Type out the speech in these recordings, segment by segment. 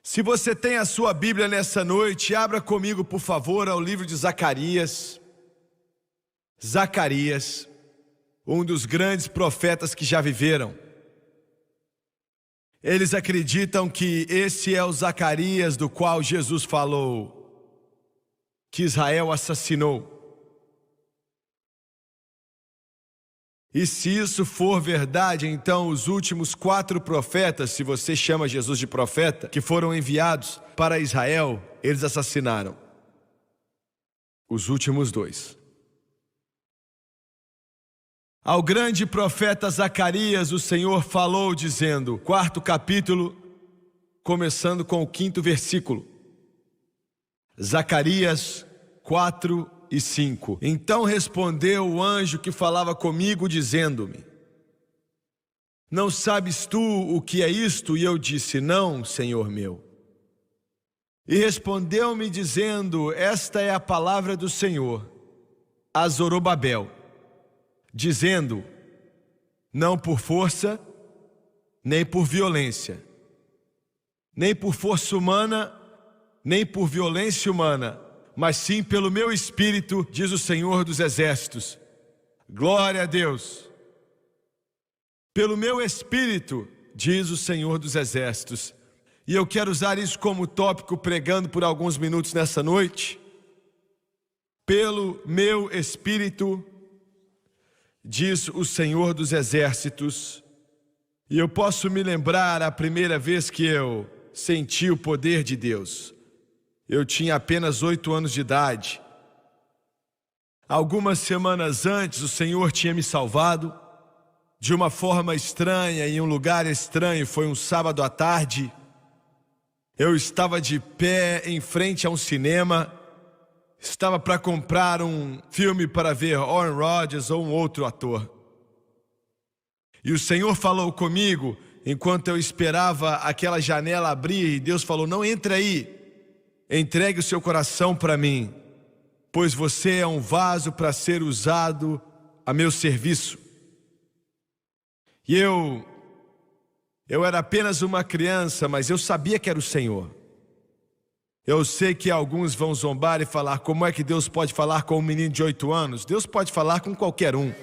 Se você tem a sua Bíblia nessa noite, abra comigo, por favor, ao livro de Zacarias. Zacarias, um dos grandes profetas que já viveram. Eles acreditam que esse é o Zacarias do qual Jesus falou, que Israel assassinou. E se isso for verdade, então os últimos 4 profetas, se você chama Jesus de profeta, que foram enviados para Israel, eles assassinaram. Os últimos 2. Ao grande profeta Zacarias, o Senhor falou dizendo, 4º capítulo, começando com o 5º versículo. Zacarias 4 e 5. Então respondeu o anjo que falava comigo, dizendo-me: Não sabes tu o que é isto? E eu disse: Não, Senhor meu. E respondeu-me dizendo: Esta é a palavra do Senhor a Zorobabel, dizendo: Não por força, nem por violência, nem por força humana, nem por violência humana, mas sim pelo meu Espírito, diz o Senhor dos Exércitos. Glória a Deus. Pelo meu Espírito, diz o Senhor dos Exércitos. E eu quero usar isso como tópico, pregando por alguns minutos nessa noite. Pelo meu Espírito, diz o Senhor dos Exércitos. E eu posso me lembrar a primeira vez que eu senti o poder de Deus. Eu tinha apenas 8 anos de idade. Algumas semanas antes, o Senhor tinha me salvado de uma forma estranha, em um lugar estranho. Foi um sábado à tarde. Eu estava de pé em frente a um cinema. Estava para comprar um filme para ver Aaron Rodgers ou um outro ator. E o Senhor falou comigo enquanto eu esperava aquela janela abrir. E Deus falou: Não entre aí. Entregue o seu coração para mim, pois você é um vaso para ser usado a meu serviço. E eu era apenas uma criança, mas eu sabia que era o Senhor. Eu sei que alguns vão zombar e falar: como é que Deus pode falar com um menino de 8 anos? Deus pode falar com qualquer um.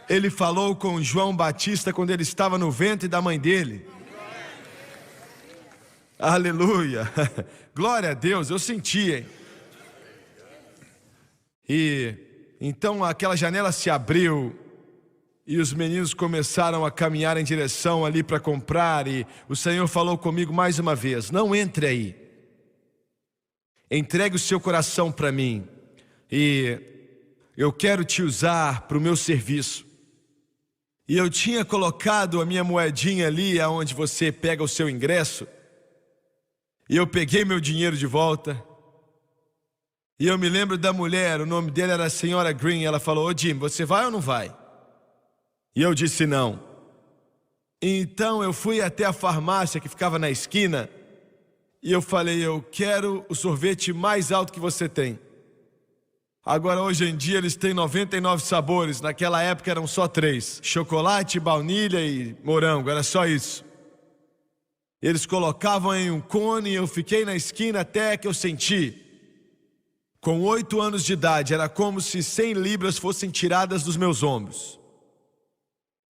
Ele falou com João Batista quando ele estava no ventre da mãe dele. Aleluia, glória a Deus, eu senti, hein? E então aquela janela se abriu e os meninos começaram a caminhar em direção ali para comprar. E o Senhor falou comigo mais uma vez: Não entre aí, entregue o seu coração para mim e eu quero te usar para o meu serviço. E eu tinha colocado a minha moedinha ali onde você pega o seu ingresso. E eu peguei meu dinheiro de volta. E eu me lembro da mulher, o nome dela era a senhora Green. Ela falou: Ô Jim, você vai ou não vai? E eu disse não. Então eu fui até a farmácia que ficava na esquina. E eu falei: eu quero o sorvete mais alto que você tem. Agora hoje em dia eles têm 99 sabores. Naquela época eram só 3. Chocolate, baunilha e morango, era só isso. Eles colocavam em um cone e eu fiquei na esquina até que eu senti. Com 8 anos de idade, era como se 100 libras fossem tiradas dos meus ombros.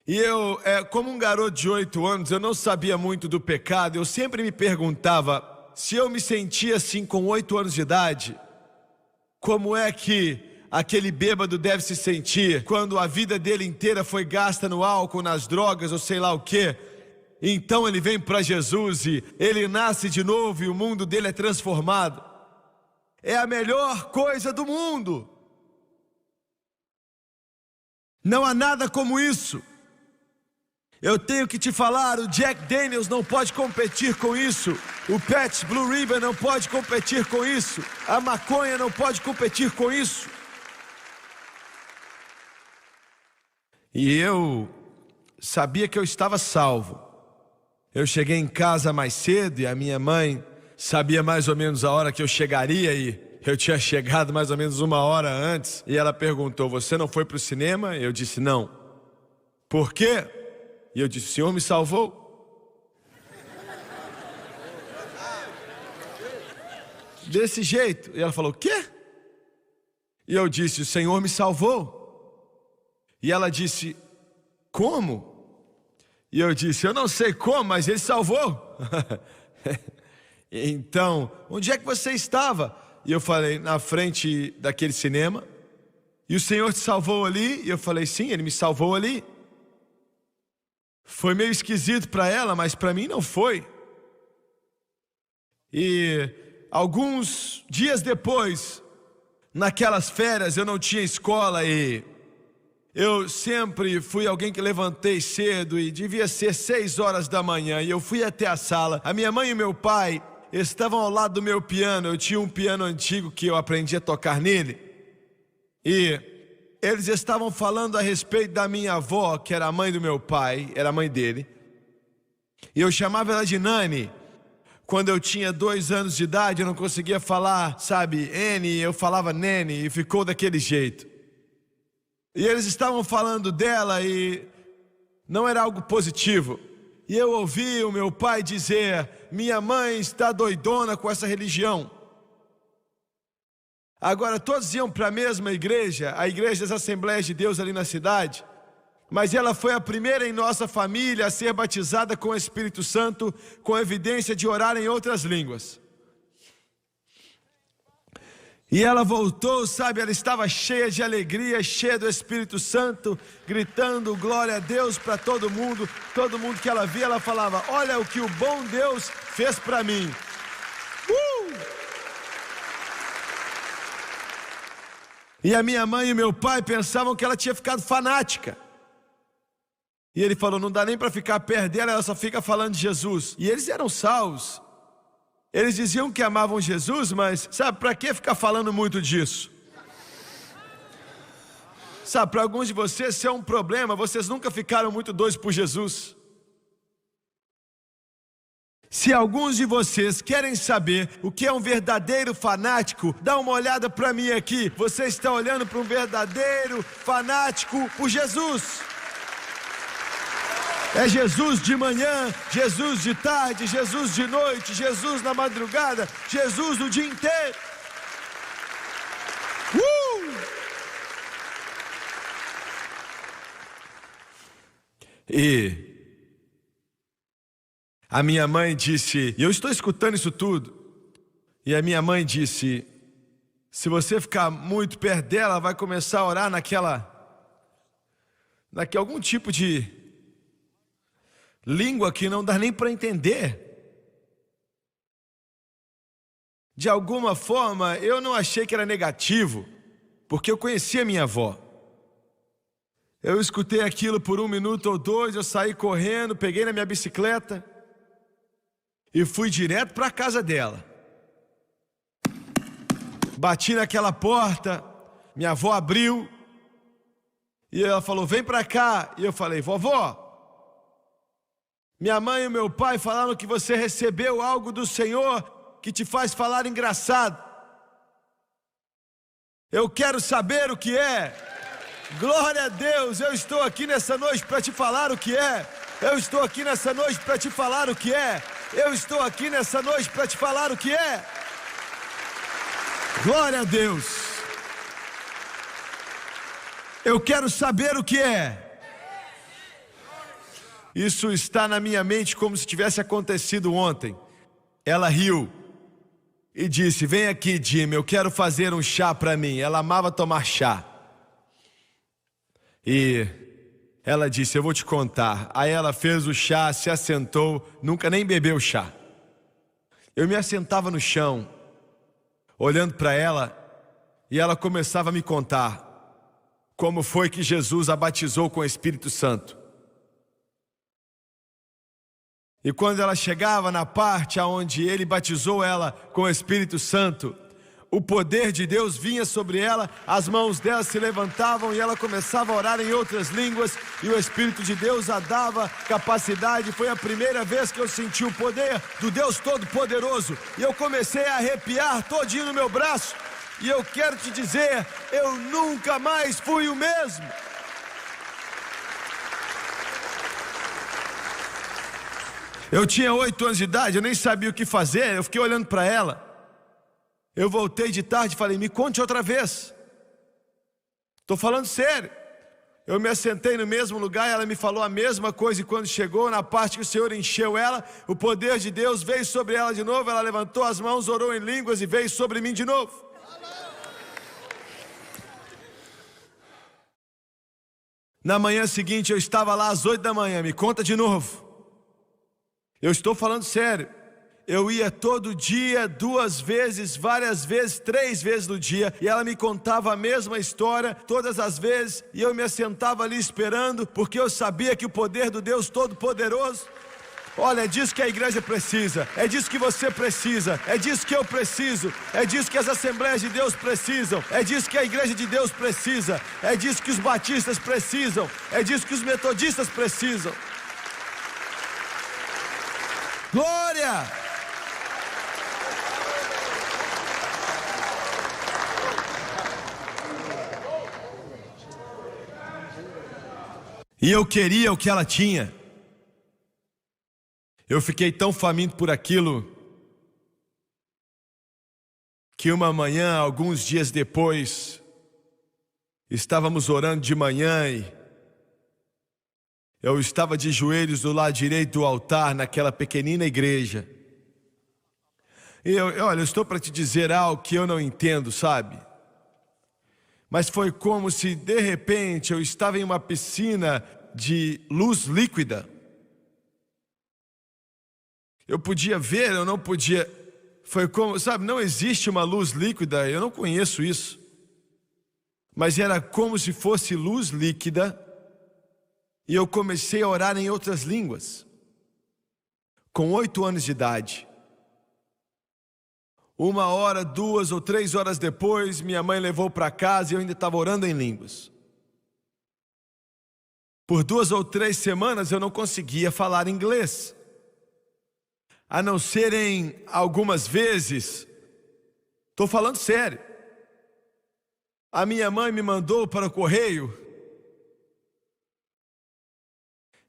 E eu, como um garoto de 8 anos, eu não sabia muito do pecado. Eu sempre me perguntava, se eu me sentia assim com 8 anos de idade, como é que aquele bêbado deve se sentir quando a vida dele inteira foi gasta no álcool, nas drogas ou sei lá o quê? Então ele vem para Jesus e ele nasce de novo e o mundo dele é transformado. É a melhor coisa do mundo. Não há nada como isso. Eu tenho que te falar, o Jack Daniels não pode competir com isso. O Pabst Blue Ribbon não pode competir com isso. A maconha não pode competir com isso. E eu sabia que eu estava salvo. Eu cheguei em casa mais cedo e a minha mãe sabia mais ou menos a hora que eu chegaria e eu tinha chegado mais ou menos 1 hora antes. E ela perguntou: você não foi para o cinema? Eu disse não. Por quê? E eu disse: o Senhor me salvou. desse jeito. E ela falou: o quê? E eu disse: o Senhor me salvou. E ela disse: como? E eu disse: eu não sei como, mas Ele salvou. Então, onde é que você estava? E eu falei: na frente daquele cinema. E o Senhor te salvou ali? E eu falei: sim, Ele me salvou ali. Foi meio esquisito para ela, mas para mim não foi. E alguns dias depois, naquelas férias, eu não tinha escola e eu sempre fui alguém que levantei cedo e devia ser 6 horas da manhã. E eu fui até a sala. A minha mãe e meu pai estavam ao lado do meu piano. Eu tinha um piano antigo que eu aprendi a tocar nele. E eles estavam falando a respeito da minha avó, que era a mãe do meu pai, era a mãe dele. E eu chamava ela de Nani. Quando eu tinha 2 anos de idade, eu não conseguia falar, sabe, N, eu falava Nene, e ficou daquele jeito. E eles estavam falando dela e não era algo positivo. E eu ouvi o meu pai dizer: minha mãe está doidona com essa religião. Agora, todos iam para a mesma igreja, a igreja das Assembleias de Deus ali na cidade. Mas ela foi a primeira em nossa família a ser batizada com o Espírito Santo, com evidência de orar em outras línguas. E ela voltou, sabe, ela estava cheia de alegria, cheia do Espírito Santo, gritando glória a Deus para todo mundo que ela via, ela falava: olha o que o bom Deus fez para mim. E a minha mãe e meu pai pensavam que ela tinha ficado fanática. E ele falou: não dá nem para ficar perto dela, ela só fica falando de Jesus. E eles eram salvos. Eles diziam que amavam Jesus, mas sabe, para que ficar falando muito disso? Sabe, para alguns de vocês isso é um problema, vocês nunca ficaram muito doidos por Jesus. Se alguns de vocês querem saber o que é um verdadeiro fanático, dá uma olhada para mim aqui. Você está olhando para um verdadeiro fanático por Jesus. É Jesus de manhã, Jesus de tarde, Jesus de noite, Jesus na madrugada, Jesus o dia inteiro. E a minha mãe disse, e eu estou escutando isso tudo, e a minha mãe disse: se você ficar muito perto dela, ela vai começar a orar algum tipo de língua que não dá nem para entender. De alguma forma, eu não achei que era negativo, porque eu conhecia minha avó. Eu escutei aquilo por 1 minuto ou 2, eu saí correndo, peguei na minha bicicleta e fui direto para a casa dela. Bati naquela porta, minha avó abriu e ela falou: vem para cá. E eu falei: vovó, minha mãe e meu pai falaram que você recebeu algo do Senhor que te faz falar engraçado. Eu quero saber o que é. Glória a Deus, eu estou aqui nessa noite para te falar o que é. Eu estou aqui nessa noite para te falar o que é. Eu estou aqui nessa noite para te falar o que é. Glória a Deus. Eu quero saber o que é. Isso está na minha mente como se tivesse acontecido ontem. Ela riu e disse: vem aqui, Jimmy, eu quero fazer um chá para mim. Ela amava tomar chá. E ela disse: eu vou te contar. Aí ela fez o chá, se assentou, nunca nem bebeu chá. Eu me assentava no chão, olhando para ela, e ela começava a me contar como foi que Jesus a batizou com o Espírito Santo. E quando ela chegava na parte onde ele batizou ela com o Espírito Santo, o poder de Deus vinha sobre ela, as mãos dela se levantavam e ela começava a orar em outras línguas, e o Espírito de Deus a dava capacidade. Foi a primeira vez que eu senti o poder do Deus Todo-Poderoso, e eu comecei a arrepiar todinho no meu braço, e eu quero te dizer, eu nunca mais fui o mesmo. Eu tinha 8 anos de idade, eu nem sabia o que fazer, eu fiquei olhando para ela. Eu voltei de tarde e falei, me conte outra vez. Estou falando sério. Eu me assentei no mesmo lugar e ela me falou a mesma coisa. E quando chegou na parte que o Senhor encheu ela, o poder de Deus veio sobre ela de novo. Ela levantou as mãos, orou em línguas e veio sobre mim de novo. Na manhã seguinte eu estava lá às 8 da manhã, me conta de novo. Eu estou falando sério. Eu ia todo dia, 2 vezes, várias vezes, 3 vezes no dia. E ela me contava a mesma história todas as vezes. E eu me assentava ali esperando, porque eu sabia que o poder do Deus Todo-Poderoso... Olha, é disso que a igreja precisa, é disso que você precisa, é disso que eu preciso, é disso que as Assembleias de Deus precisam, é disso que a igreja de Deus precisa, é disso que os batistas precisam, é disso que os metodistas precisam. Glória! E eu queria o que ela tinha. Eu fiquei tão faminto por aquilo que uma manhã, alguns dias depois, estávamos orando de manhã e eu estava de joelhos do lado direito do altar naquela pequenina igreja. E olha, eu estou para te dizer algo que eu não entendo, sabe? Mas foi como se de repente eu estava em uma piscina de luz líquida. Eu podia ver, eu não podia. Foi como, sabe, não existe uma luz líquida, eu não conheço isso. Mas era como se fosse luz líquida. E eu comecei a orar em outras línguas. Com 8 anos de idade. 1 hora, 2 ou 3 horas depois, minha mãe levou para casa e eu ainda estava orando em línguas. Por 2 ou 3 semanas eu não conseguia falar inglês. A não ser em algumas vezes, estou falando sério. A minha mãe me mandou para o correio.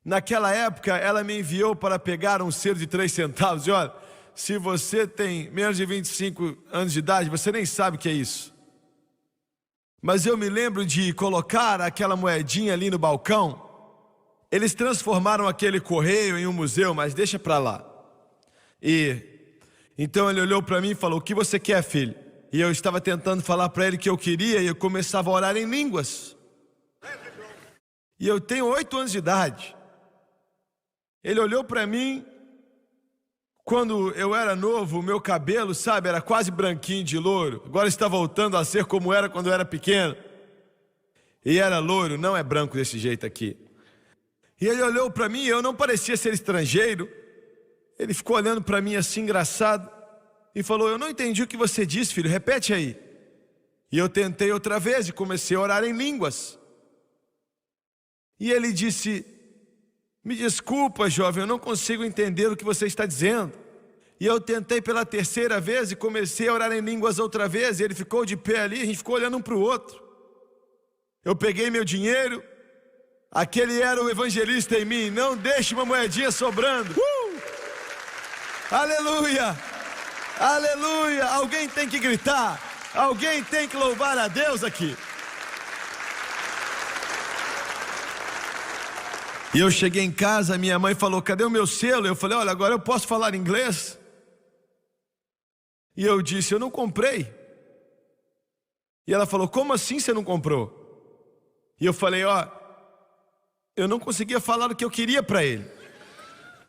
Naquela época, ela me enviou para pegar um selo de 3 centavos. E olha, se você tem menos de 25 anos de idade, você nem sabe o que é isso. Mas eu me lembro de colocar aquela moedinha ali no balcão. Eles transformaram aquele correio em um museu, mas deixa para lá. E então ele olhou para mim e falou, o que você quer, filho? E eu estava tentando falar para ele que eu queria e eu começava a orar em línguas. E eu tenho 8 anos de idade. Ele olhou para mim, quando eu era novo, o meu cabelo, sabe, era quase branquinho de louro. Agora está voltando a ser como era quando eu era pequeno. E era louro, não é branco desse jeito aqui. E ele olhou para mim e eu não parecia ser estrangeiro. Ele ficou olhando para mim assim, engraçado, e falou, eu não entendi o que você disse, filho, repete aí. E eu tentei outra vez e comecei a orar em línguas. E ele disse, me desculpa, jovem, eu não consigo entender o que você está dizendo. E eu tentei pela 3ª vez e comecei a orar em línguas outra vez, e ele ficou de pé ali, a gente ficou olhando um para o outro. Eu peguei meu dinheiro, aquele era o evangelista em mim, não deixe uma moedinha sobrando. Aleluia! Aleluia! Alguém tem que gritar, alguém tem que louvar a Deus aqui. E eu cheguei em casa, minha mãe falou, cadê o meu selo? Eu falei, olha, agora eu posso falar inglês? E eu disse, eu não comprei. E ela falou, como assim você não comprou? E eu falei, ó, eu não conseguia falar o que eu queria para ele.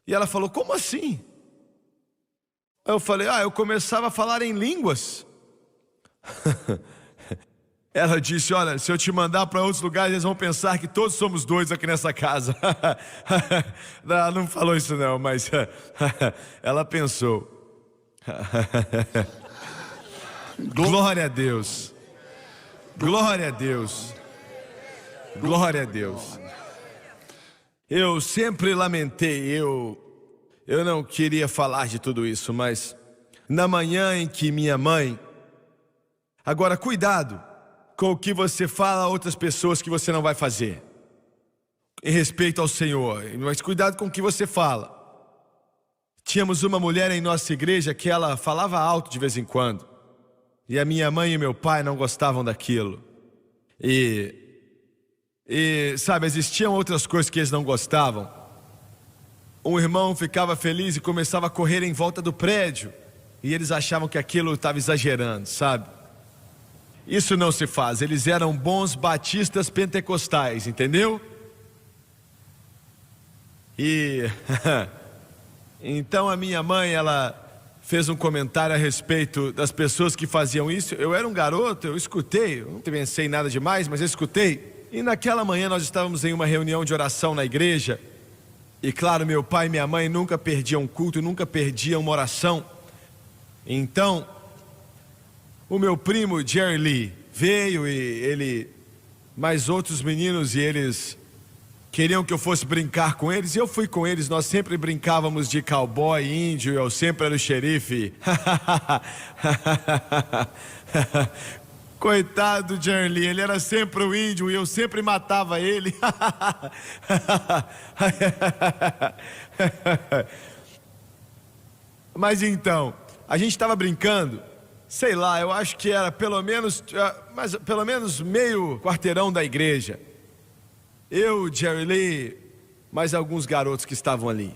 E ela falou, como assim? Eu falei, eu começava a falar em línguas. Ela disse, olha, se eu te mandar para outros lugares, eles vão pensar que todos somos doidos aqui nessa casa. Ela não falou isso não, mas ela pensou. Glória a Deus. Glória a Deus. Glória a Deus. Eu sempre lamentei, eu não queria falar de tudo isso, mas na manhã em que minha mãe... Agora, cuidado com o que você fala a outras pessoas que você não vai fazer, em respeito ao Senhor, mas cuidado com o que você fala. Tínhamos uma mulher em nossa igreja que ela falava alto de vez em quando. E a minha mãe e meu pai não gostavam daquilo. E sabe, existiam outras coisas que eles não gostavam. Um irmão ficava feliz e começava a correr em volta do prédio. E eles achavam que aquilo estava exagerando, sabe? Isso não se faz. Eles eram bons batistas pentecostais, entendeu? E então a minha mãe, ela fez um comentário a respeito das pessoas que faziam isso. Eu era um garoto, eu escutei, eu não pensei em nada demais, mas eu escutei. E naquela manhã nós estávamos em uma reunião de oração na igreja. E claro, meu pai e minha mãe nunca perdiam um culto, nunca perdiam uma oração. Então, o meu primo Jerry Lee veio e ele, mais outros meninos, e eles queriam que eu fosse brincar com eles. E eu fui com eles, nós sempre brincávamos de cowboy, índio, eu sempre era o xerife. Coitado do Jerry Lee, ele era sempre o índio e eu sempre matava ele. Mas então, a gente estava brincando, sei lá, eu acho que era pelo menos meio quarteirão da igreja. Eu, Jerry Lee, mais alguns garotos que estavam ali.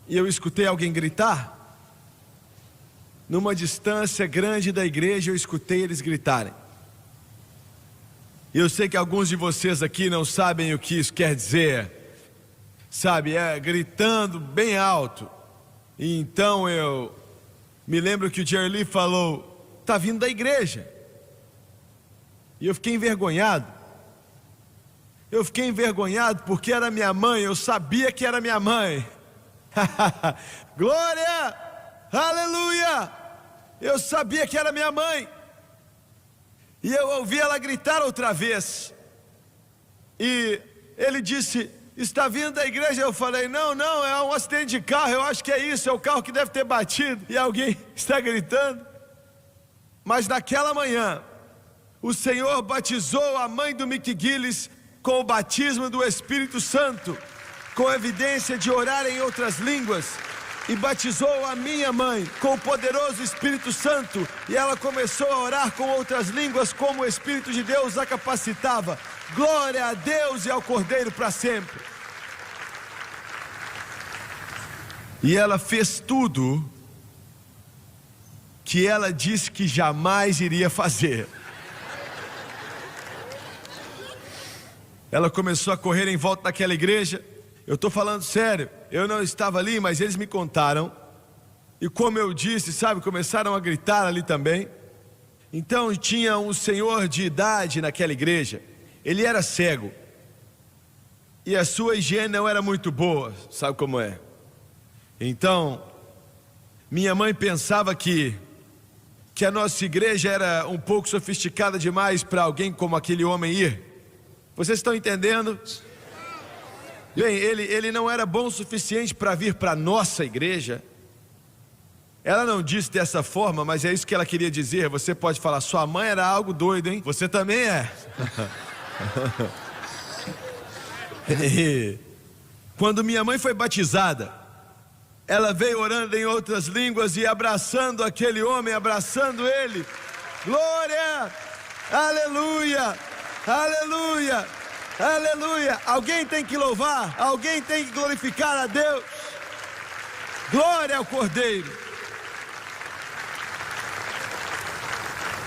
E eu escutei alguém gritar. Numa distância grande da igreja, eu escutei eles gritarem. E eu sei que alguns de vocês aqui não sabem o que isso quer dizer. Sabe, gritando bem alto. E então eu me lembro que o Jerry Lee falou: "Tá vindo da igreja". E eu fiquei envergonhado. Eu fiquei envergonhado porque era minha mãe, eu sabia que era minha mãe. Glória! Aleluia! Eu sabia que era minha mãe. E eu ouvi ela gritar outra vez. E ele disse: "Está vindo da igreja". Eu falei: não, é um acidente de carro, eu acho que é isso, é o carro que deve ter batido. E alguém está gritando. Mas naquela manhã, o Senhor batizou a mãe do Mick Gillis com o batismo do Espírito Santo, com evidência de orar em outras línguas. E batizou a minha mãe com o poderoso Espírito Santo. E ela começou a orar com outras línguas como o Espírito de Deus a capacitava. Glória a Deus e ao Cordeiro para sempre. E ela fez tudo que ela disse que jamais iria fazer. Ela começou a correr em volta daquela igreja. Eu estou falando sério, eu não estava ali, mas eles me contaram. E como eu disse, sabe, começaram a gritar ali também. Então tinha um senhor de idade naquela igreja. Ele era cego. E a sua higiene não era muito boa, sabe como é? Então, minha mãe pensava que a nossa igreja era um pouco sofisticada demais para alguém como aquele homem ir. Vocês estão entendendo? Bem, ele não era bom o suficiente para vir para a nossa igreja. Ela não disse dessa forma, mas é isso que ela queria dizer. Você pode falar: "Sua mãe era algo doido, hein? Você também é". E quando minha mãe foi batizada, ela veio orando em outras línguas e abraçando aquele homem, abraçando ele. Glória! Aleluia! Aleluia! Aleluia! Alguém tem que louvar, alguém tem que glorificar a Deus. Glória ao Cordeiro.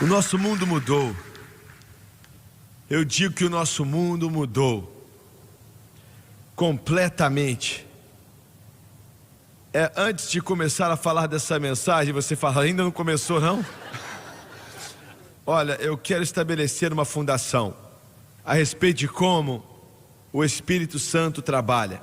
O nosso mundo mudou. Eu digo que o nosso mundo mudou completamente. Antes de começar a falar dessa mensagem, você fala: "Ainda não começou, não?" Olha, eu quero estabelecer uma fundação a respeito de como o Espírito Santo trabalha.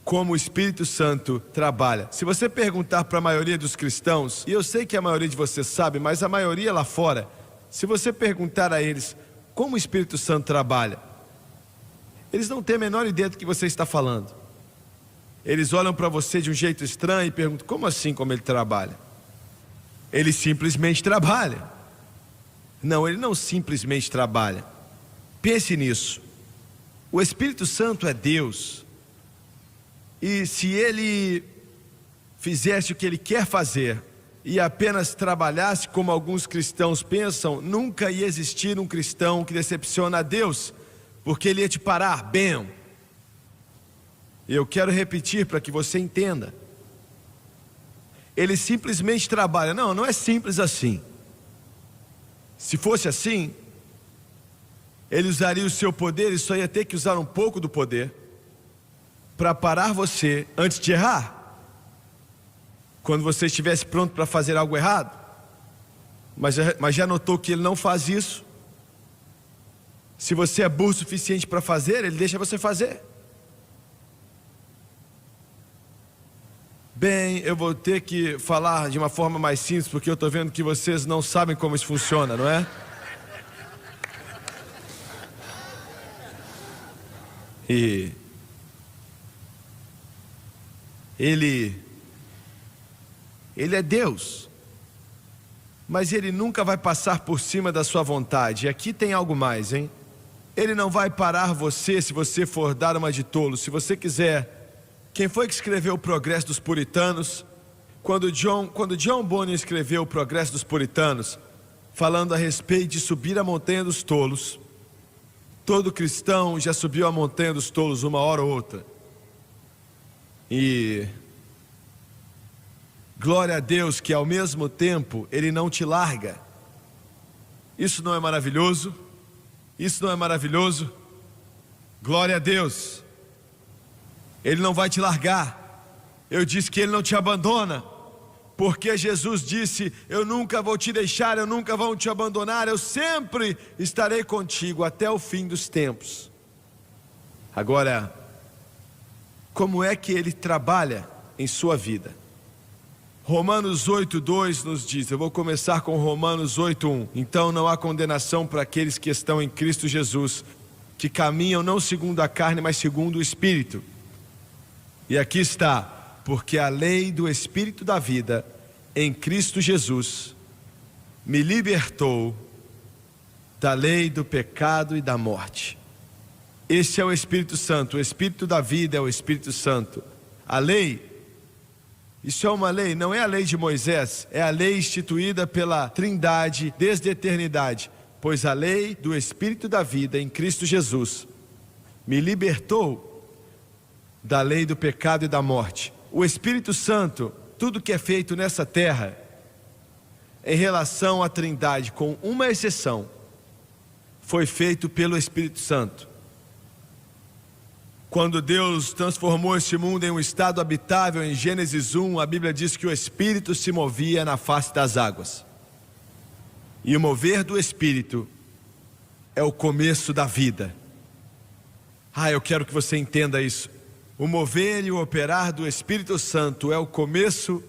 Como o Espírito Santo trabalha. Se você perguntar para a maioria dos cristãos, e eu sei que a maioria de vocês sabe, mas a maioria lá fora, se você perguntar a eles como o Espírito Santo trabalha, eles não têm a menor ideia do que você está falando. Eles olham para você de um jeito estranho e perguntam: "Como assim, como ele trabalha?" Ele simplesmente trabalha. Não, ele não simplesmente trabalha. Pense nisso. O Espírito Santo é Deus. E se ele fizesse o que ele quer fazer, e apenas trabalhasse como alguns cristãos pensam, nunca ia existir um cristão que decepciona a Deus, porque Ele ia te parar, bem. Eu quero repetir para que você entenda. Ele simplesmente trabalha. Não, não é simples assim. Se fosse assim, Ele usaria o seu poder e só ia ter que usar um pouco do poder para parar você antes de errar. Quando você estivesse pronto para fazer algo errado. Mas já notou que Ele não faz isso? Se você é burro o suficiente para fazer, Ele deixa você fazer. Bem, eu vou ter que falar de uma forma mais simples, porque eu estou vendo que vocês não sabem como isso funciona, não é? E Ele é Deus, mas Ele nunca vai passar por cima da sua vontade. E aqui tem algo mais, hein? Ele não vai parar você se você for dar uma de tolo. Se você quiser. Quem foi que escreveu o Progresso dos Puritanos? Quando John Bunyan escreveu o Progresso dos Puritanos, falando a respeito de subir a montanha dos tolos, todo cristão já subiu a montanha dos tolos uma hora ou outra. E glória a Deus que ao mesmo tempo Ele não te larga. Isso não é maravilhoso? Isso não é maravilhoso? Glória a Deus. Ele não vai te largar. Eu disse que Ele não te abandona, porque Jesus disse: eu nunca vou te deixar, eu nunca vou te abandonar, eu sempre estarei contigo até o fim dos tempos. Agora, como é que Ele trabalha em sua vida? Romanos 8:2 nos diz, eu vou começar com Romanos 8:1. Então não há condenação para aqueles que estão em Cristo Jesus, que caminham não segundo a carne, mas segundo o Espírito. E aqui está, porque a lei do Espírito da vida em Cristo Jesus me libertou da lei do pecado e da morte. Esse é o Espírito Santo, o Espírito da vida é o Espírito Santo. A lei, isso é uma lei, não é a lei de Moisés, é a lei instituída pela Trindade desde a eternidade. Pois a lei do Espírito da vida em Cristo Jesus me libertou da lei do pecado e da morte. O Espírito Santo, tudo que é feito nessa terra, em relação à Trindade, com uma exceção, foi feito pelo Espírito Santo. Quando Deus transformou este mundo em um estado habitável, em Gênesis 1, a Bíblia diz que o Espírito se movia na face das águas. E o mover do Espírito é o começo da vida. Eu quero que você entenda isso. O mover e o operar do Espírito Santo é o começo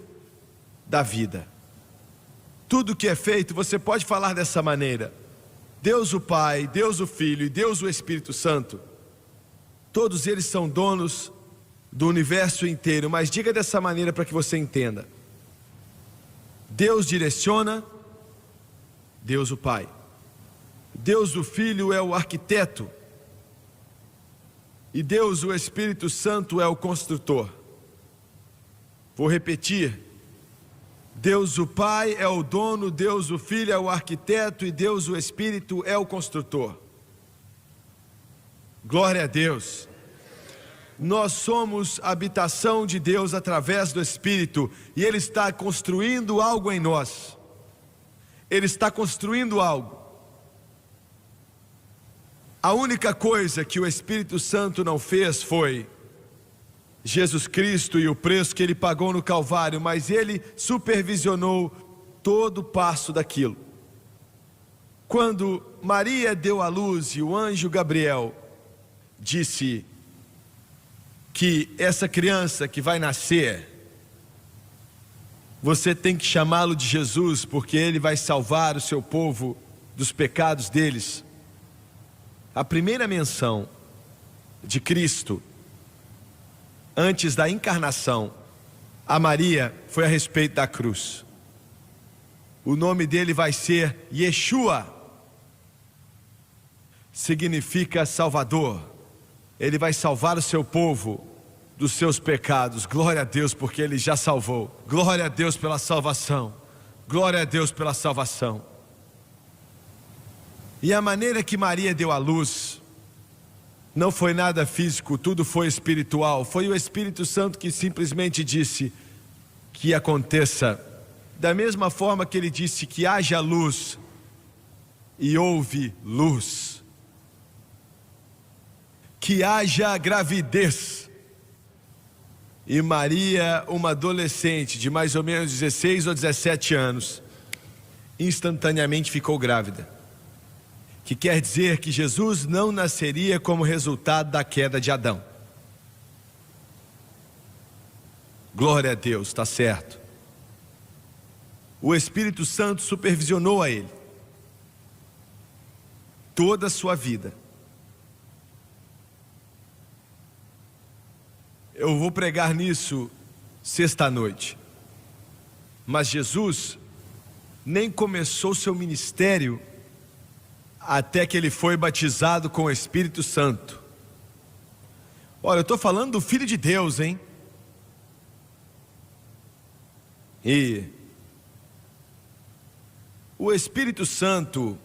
da vida. Tudo que é feito, você pode falar dessa maneira: Deus o Pai, Deus o Filho e Deus o Espírito Santo, todos eles são donos do universo inteiro. Mas diga dessa maneira para que você entenda: Deus direciona, Deus o Pai. Deus o Filho é o arquiteto, e Deus o Espírito Santo é o construtor. Vou repetir: Deus o Pai é o dono, Deus o Filho é o arquiteto e Deus o Espírito é o construtor. Glória a Deus. Nós somos a habitação de Deus através do Espírito, e Ele está construindo algo em nós. Ele está construindo algo. A única coisa que o Espírito Santo não fez foi Jesus Cristo e o preço que Ele pagou no Calvário, mas Ele supervisionou todo o passo daquilo. Quando Maria deu à luz e o anjo Gabriel disse que essa criança que vai nascer, você tem que chamá-lo de Jesus, porque Ele vai salvar o seu povo dos pecados deles. A primeira menção de Cristo antes da encarnação a Maria foi a respeito da cruz. O nome dele vai ser Yeshua, significa Salvador. Ele vai salvar o seu povo dos seus pecados. Glória a Deus, porque Ele já salvou. Glória a Deus pela salvação. Glória a Deus pela salvação. E a maneira que Maria deu à luz não foi nada físico, tudo foi espiritual. Foi o Espírito Santo que simplesmente disse que aconteça. Da mesma forma que ele disse que haja luz e houve luz. Que haja gravidez. E Maria, uma adolescente de mais ou menos 16 ou 17 anos, instantaneamente ficou grávida. Que quer dizer que Jesus não nasceria como resultado da queda de Adão. Glória a Deus, está certo. O Espírito Santo supervisionou a ele toda a sua vida. Eu vou pregar nisso sexta-noite. Mas Jesus nem começou seu ministério até que ele foi batizado com o Espírito Santo. Olha, eu estou falando do Filho de Deus, hein? E o Espírito Santo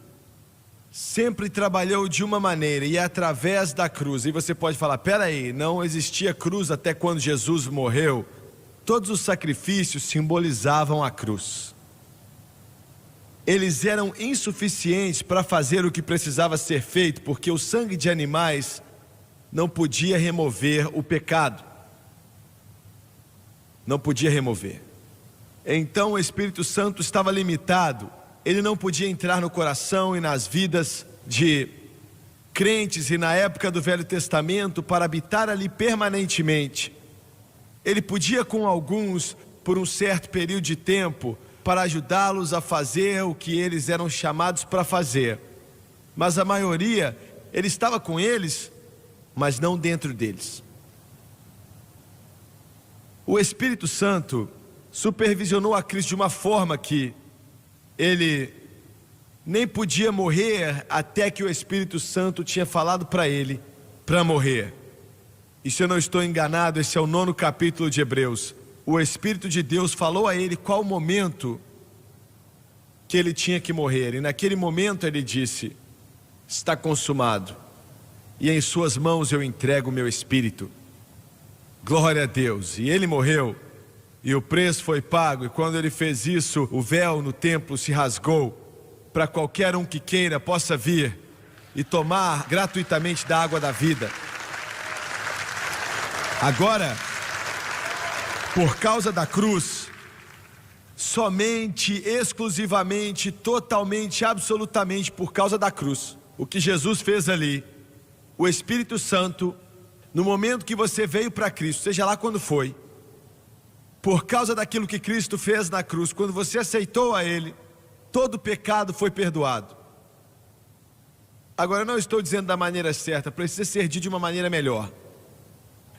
sempre trabalhou de uma maneira, e é através da cruz. E você pode falar, peraí, não existia cruz até quando Jesus morreu? Todos os sacrifícios simbolizavam a cruz. Eles eram insuficientes para fazer o que precisava ser feito, porque o sangue de animais não podia remover o pecado. Não podia remover. Então o Espírito Santo estava limitado. Ele não podia entrar no coração e nas vidas de crentes e na época do Velho Testamento para habitar ali permanentemente. Ele podia com alguns por um certo período de tempo para ajudá-los a fazer o que eles eram chamados para fazer. Mas a maioria, ele estava com eles, mas não dentro deles. O Espírito Santo supervisionou a Cristo de uma forma que ele nem podia morrer até que o Espírito Santo tinha falado para ele para morrer. E se eu não estou enganado, esse é o 9º capítulo de Hebreus. O Espírito de Deus falou a ele qual o momento que ele tinha que morrer. E naquele momento ele disse, está consumado. E em suas mãos eu entrego o meu espírito. Glória a Deus. E ele morreu. E o preço foi pago. E quando ele fez isso, o véu no templo se rasgou. Para qualquer um que queira possa vir e tomar gratuitamente da água da vida. Agora, por causa da cruz, somente, exclusivamente, totalmente, absolutamente por causa da cruz, o que Jesus fez ali, o Espírito Santo, no momento que você veio para Cristo, seja lá quando foi, por causa daquilo que Cristo fez na cruz, quando você aceitou a Ele, todo pecado foi perdoado. Agora eu não estou dizendo da maneira certa, precisa ser dito de uma maneira melhor.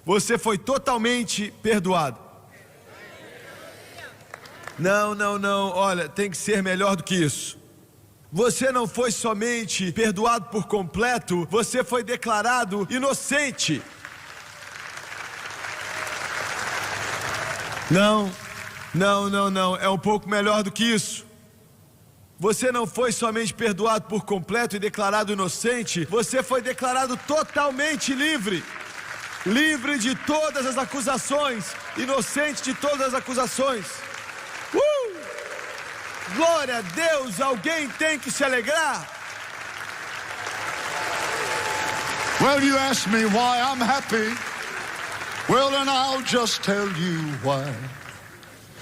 Você foi totalmente perdoado. Não, olha, tem que ser melhor do que isso. Você não foi somente perdoado por completo, você foi declarado inocente. Não, é um pouco melhor do que isso. Você não foi somente perdoado por completo e declarado inocente, você foi declarado totalmente livre. Livre de todas as acusações, inocente de todas as acusações. Glória a Deus, alguém tem que se alegrar. Well, you ask me why I'm happy. Well, then I'll just tell you why.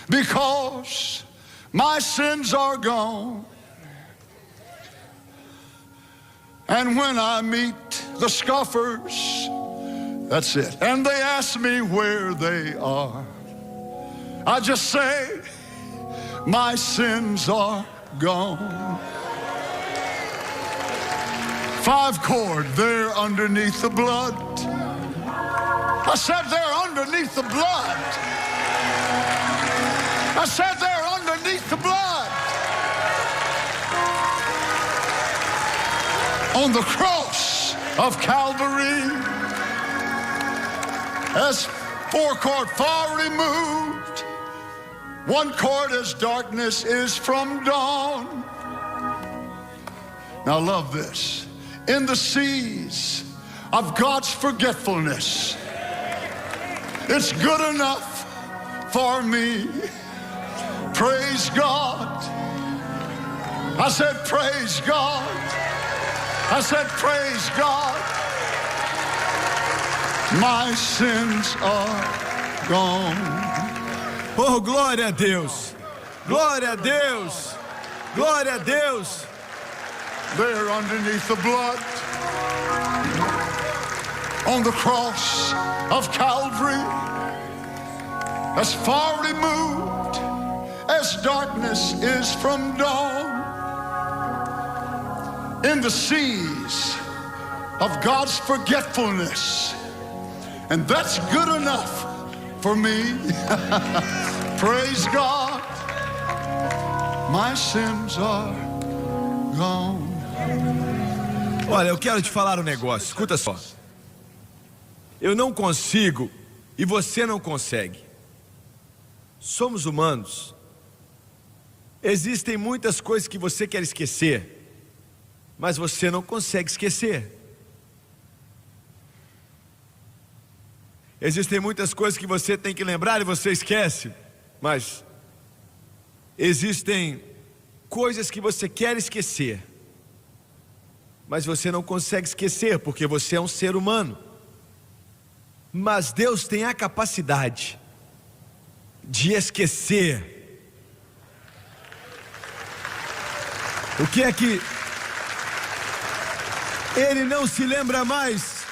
Because my sins are gone. And when I meet the scoffers, that's it, and they ask me where they are, I just say, my sins are gone. 5 cord, they're underneath the blood. I said they're underneath the blood. I said they're underneath the blood. On the cross of Calvary, as 4 cord far removed, One chord as darkness is from dawn. Now love this. In the seas of God's forgetfulness, it's good enough for me. Praise God. I said praise God. I said praise God. My sins are gone. Oh, glória a Deus! Glória a Deus! Glória a Deus! There underneath the blood on the cross of Calvary, as far removed as darkness is from dawn, in the seas of God's forgetfulness, and that's good enough for me. Praise God, my sins are gone. Olha, eu quero te falar um negócio, escuta só. Eu não consigo e você não consegue. Somos humanos. Existem muitas coisas que você quer esquecer, mas você não consegue esquecer. Existem muitas coisas que você tem que lembrar e você esquece, mas existem coisas que você quer esquecer, mas você não consegue esquecer porque você é um ser humano. Mas Deus tem a capacidade de esquecer. O que é que Ele não se lembra mais?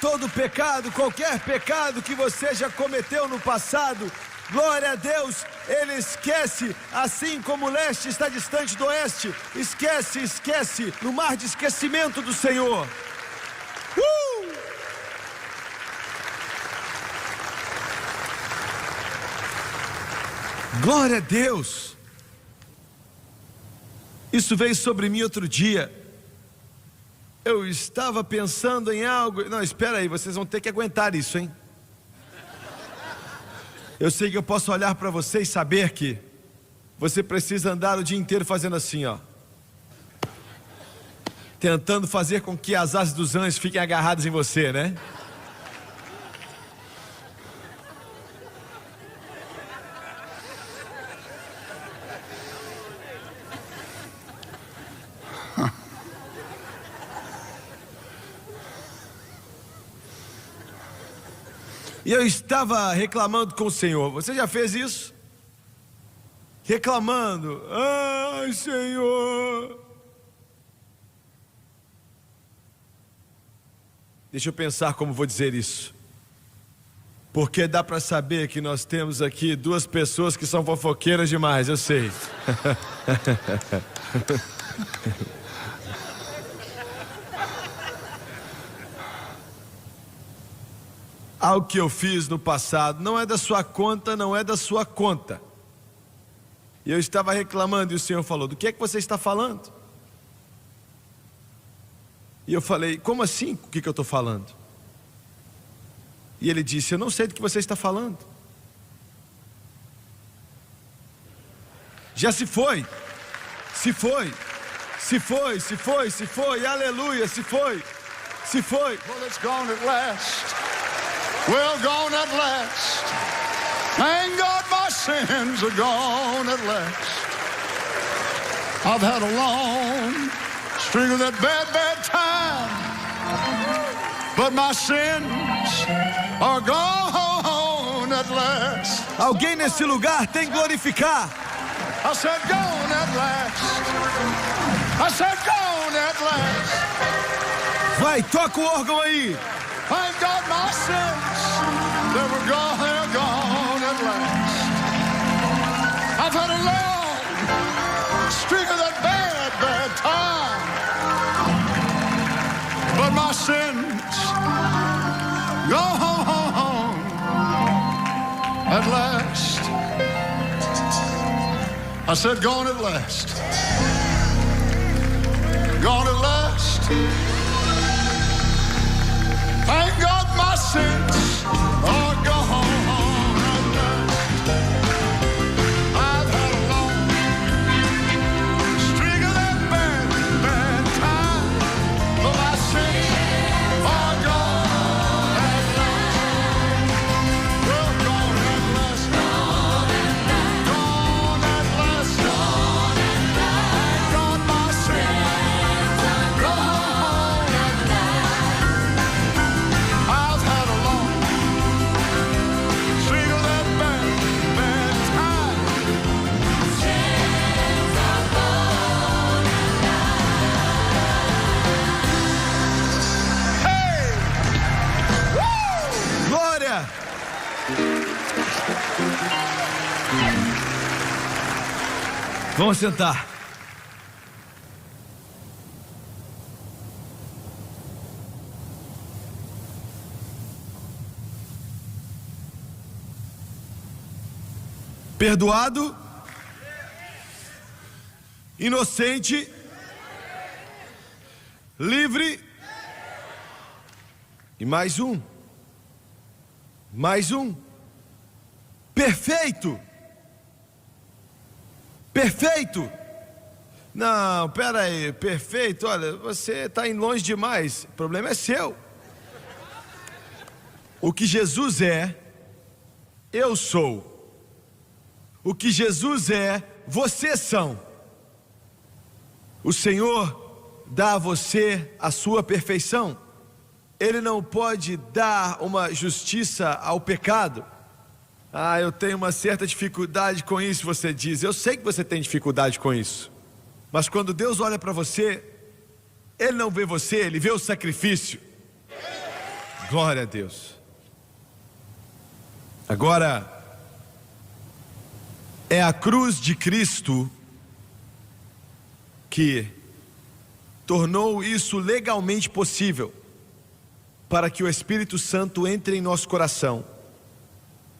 Todo pecado, qualquer pecado que você já cometeu no passado, glória a Deus, Ele esquece, assim como o leste está distante do oeste. Esquece, esquece, no mar de esquecimento do Senhor. Glória a Deus. Isso veio sobre mim outro dia. Eu estava pensando em algo. Não, espera aí, vocês vão ter que aguentar isso, hein? Eu sei que eu posso olhar para você e saber que você precisa andar o dia inteiro fazendo assim, ó, tentando fazer com que as asas dos anjos fiquem agarradas em você, né? E eu estava reclamando com o Senhor. Você já fez isso? Reclamando. Ai, Senhor. Deixa eu pensar como vou dizer isso. Porque dá para saber que nós temos aqui duas pessoas que são fofoqueiras demais, eu sei. Algo que eu fiz no passado não é da sua conta, não é da sua conta. E eu estava reclamando e o Senhor falou: do que é que você está falando? E eu falei: como assim? O que eu estou falando? E ele disse: eu não sei do que você está falando. Já se foi. Se foi. Se foi, se foi, se foi. Aleluia, se foi. Se foi. Well, it's gone at last. Well, gone at last. Thank God my sins are gone at last. I've had a long streak of that bad time, but my sins are gone at last. Alguém nesse lugar tem que glorificar. I said gone at last. I said gone at last. Vai, toca o órgão aí. Thank God my sins, they were gone, they're gone at last. I've had a long streak of that bad time, but my sins gone at last. I said gone at last. Gone at last. Thank God my sins are gone at last. Vamos sentar. Perdoado, inocente, livre, e mais um, perfeito, não, pera aí, perfeito, olha, você está indo longe demais, o problema é seu. O que Jesus é, eu sou. O que Jesus é, vocês são. O Senhor dá a você a sua perfeição. Ele não pode dar uma justiça ao pecado. Ah, eu tenho uma certa dificuldade com isso, você diz. Eu sei que você tem dificuldade com isso. Mas quando Deus olha para você, Ele não vê você, Ele vê o sacrifício. Glória a Deus. Agora, é a cruz de Cristo que tornou isso legalmente possível, para que o Espírito Santo entre em nosso coração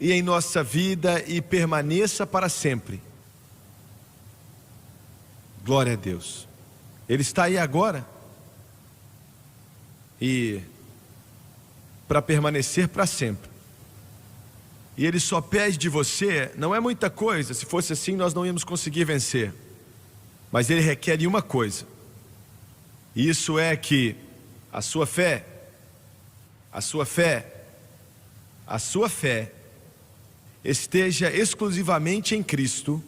e em nossa vida e permaneça para sempre. Glória a Deus. Ele está aí agora e para permanecer para sempre. E Ele só pede de você, não é muita coisa, se fosse assim nós não íamos conseguir vencer. Mas Ele requer de uma coisa. E isso é que a sua fé esteja exclusivamente em Cristo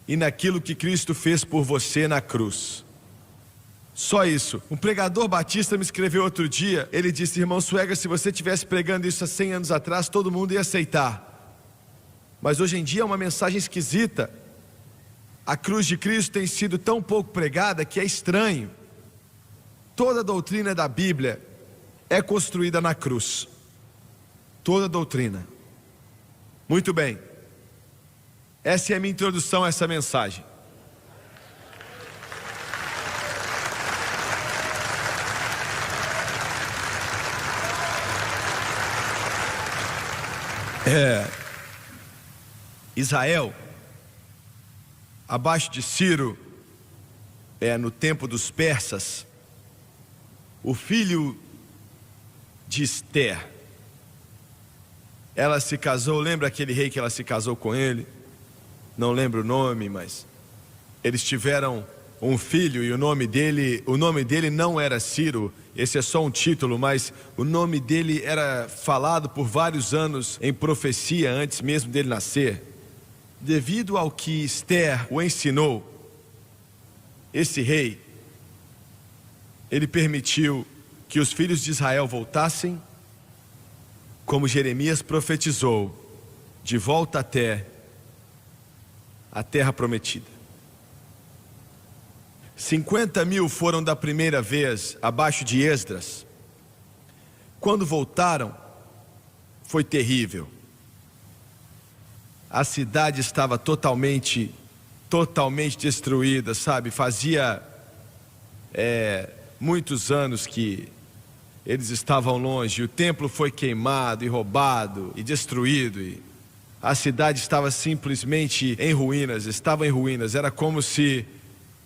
e naquilo que Cristo fez por você na cruz. Só isso. Um pregador batista me escreveu outro dia. Ele disse: irmão Suega, se você estivesse pregando isso há 100 anos atrás, todo mundo ia aceitar. Mas hoje em dia é uma mensagem esquisita. A cruz de Cristo tem sido tão pouco pregada que é estranho. Toda a doutrina da Bíblia é construída na cruz. Toda a doutrina. Muito bem. Essa é a minha introdução a essa mensagem. Israel, abaixo de Ciro, no tempo dos persas, o filho de Ester, ela se casou, lembra aquele rei que ela se casou com ele? Não lembro o nome, mas eles tiveram um filho e o nome dele não era Ciro. Esse é só um título, mas o nome dele era falado por vários anos em profecia antes mesmo dele nascer. Devido ao que Ester o ensinou, esse rei, ele permitiu que os filhos de Israel voltassem, como Jeremias profetizou, de volta até a terra prometida. 50.000 foram da primeira vez abaixo de Esdras. Quando voltaram, foi terrível. A cidade estava totalmente destruída, sabe? Fazia muitos anos que eles estavam longe. O templo foi queimado e roubado e destruído. E a cidade estava simplesmente em ruínas, Era como se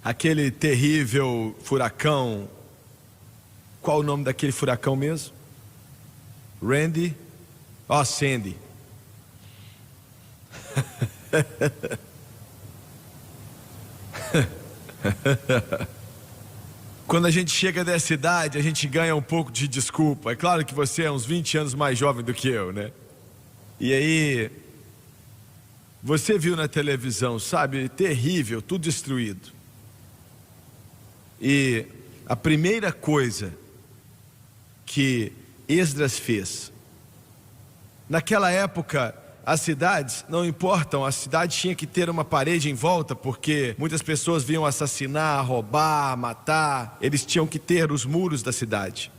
aquele terrível furacão, qual o nome daquele furacão mesmo? Sandy. Quando a gente chega dessa idade, a gente ganha um pouco de desculpa. É claro que você é uns 20 anos mais jovem do que eu, né? E aí, você viu na televisão, sabe? Terrível, tudo destruído. E a primeira coisa que Esdras fez, naquela época, as cidades, não importam, a cidade tinha que ter uma parede em volta, porque muitas pessoas vinham assassinar, roubar, matar, eles tinham que ter os muros da cidade.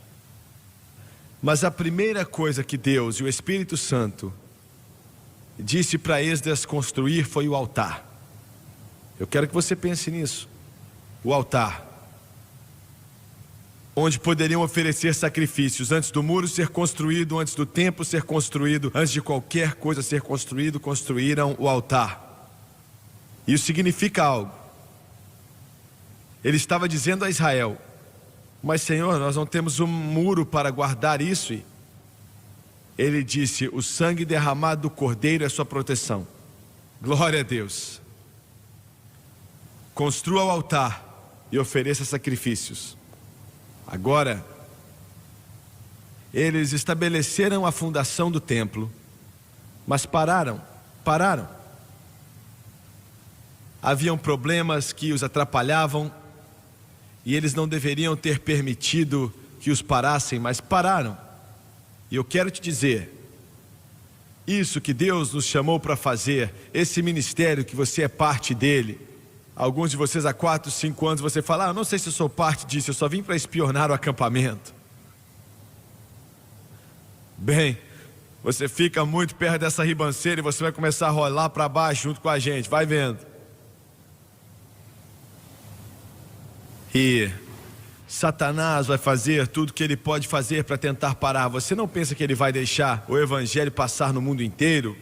Mas a primeira coisa que Deus e o Espírito Santo disse para Esdras construir foi o altar. Eu quero que você pense nisso. O altar, onde poderiam oferecer sacrifícios antes do muro ser construído, antes do templo ser construído, antes de qualquer coisa ser construído, construíram o altar. Isso significa algo. Ele estava dizendo a Israel: mas Senhor, nós não temos um muro para guardar isso. Ele disse: o sangue derramado do cordeiro é sua proteção. Glória a Deus. Construa o altar e ofereça sacrifícios. Agora, eles estabeleceram a fundação do templo, mas pararam. Haviam problemas que os atrapalhavam e eles não deveriam ter permitido que os parassem, mas pararam. E eu quero te dizer, isso que Deus nos chamou para fazer, esse ministério que você é parte dele. Alguns de vocês há 4, 5 anos você fala: eu não sei se eu sou parte disso, eu só vim para espionar o acampamento. Bem, você fica muito perto dessa ribanceira e você vai começar a rolar para baixo junto com a gente, vai vendo. E Satanás vai fazer tudo que ele pode fazer para tentar parar. Você não pensa que ele vai deixar o evangelho passar no mundo inteiro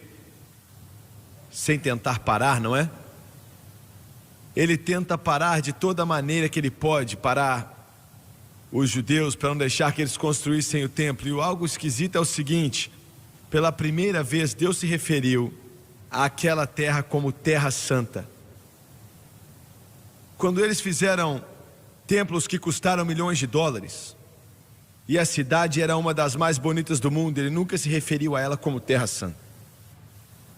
sem tentar parar, não é? Ele tenta parar de toda maneira que ele pode, parar os judeus para não deixar que eles construíssem o templo. E algo esquisito é o seguinte: pela primeira vez Deus se referiu àquela terra como terra santa. Quando eles fizeram templos que custaram milhões de dólares, e a cidade era uma das mais bonitas do mundo, ele nunca se referiu a ela como terra santa.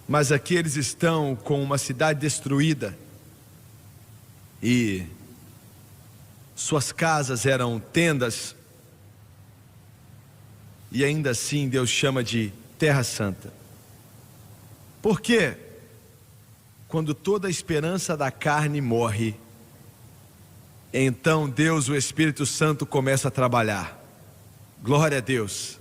Mas aqui eles estão com uma cidade destruída, e suas casas eram tendas, e ainda assim Deus chama de terra santa. Por quê? Quando toda a esperança da carne morre, então Deus, o Espírito Santo, começa a trabalhar. Glória a Deus.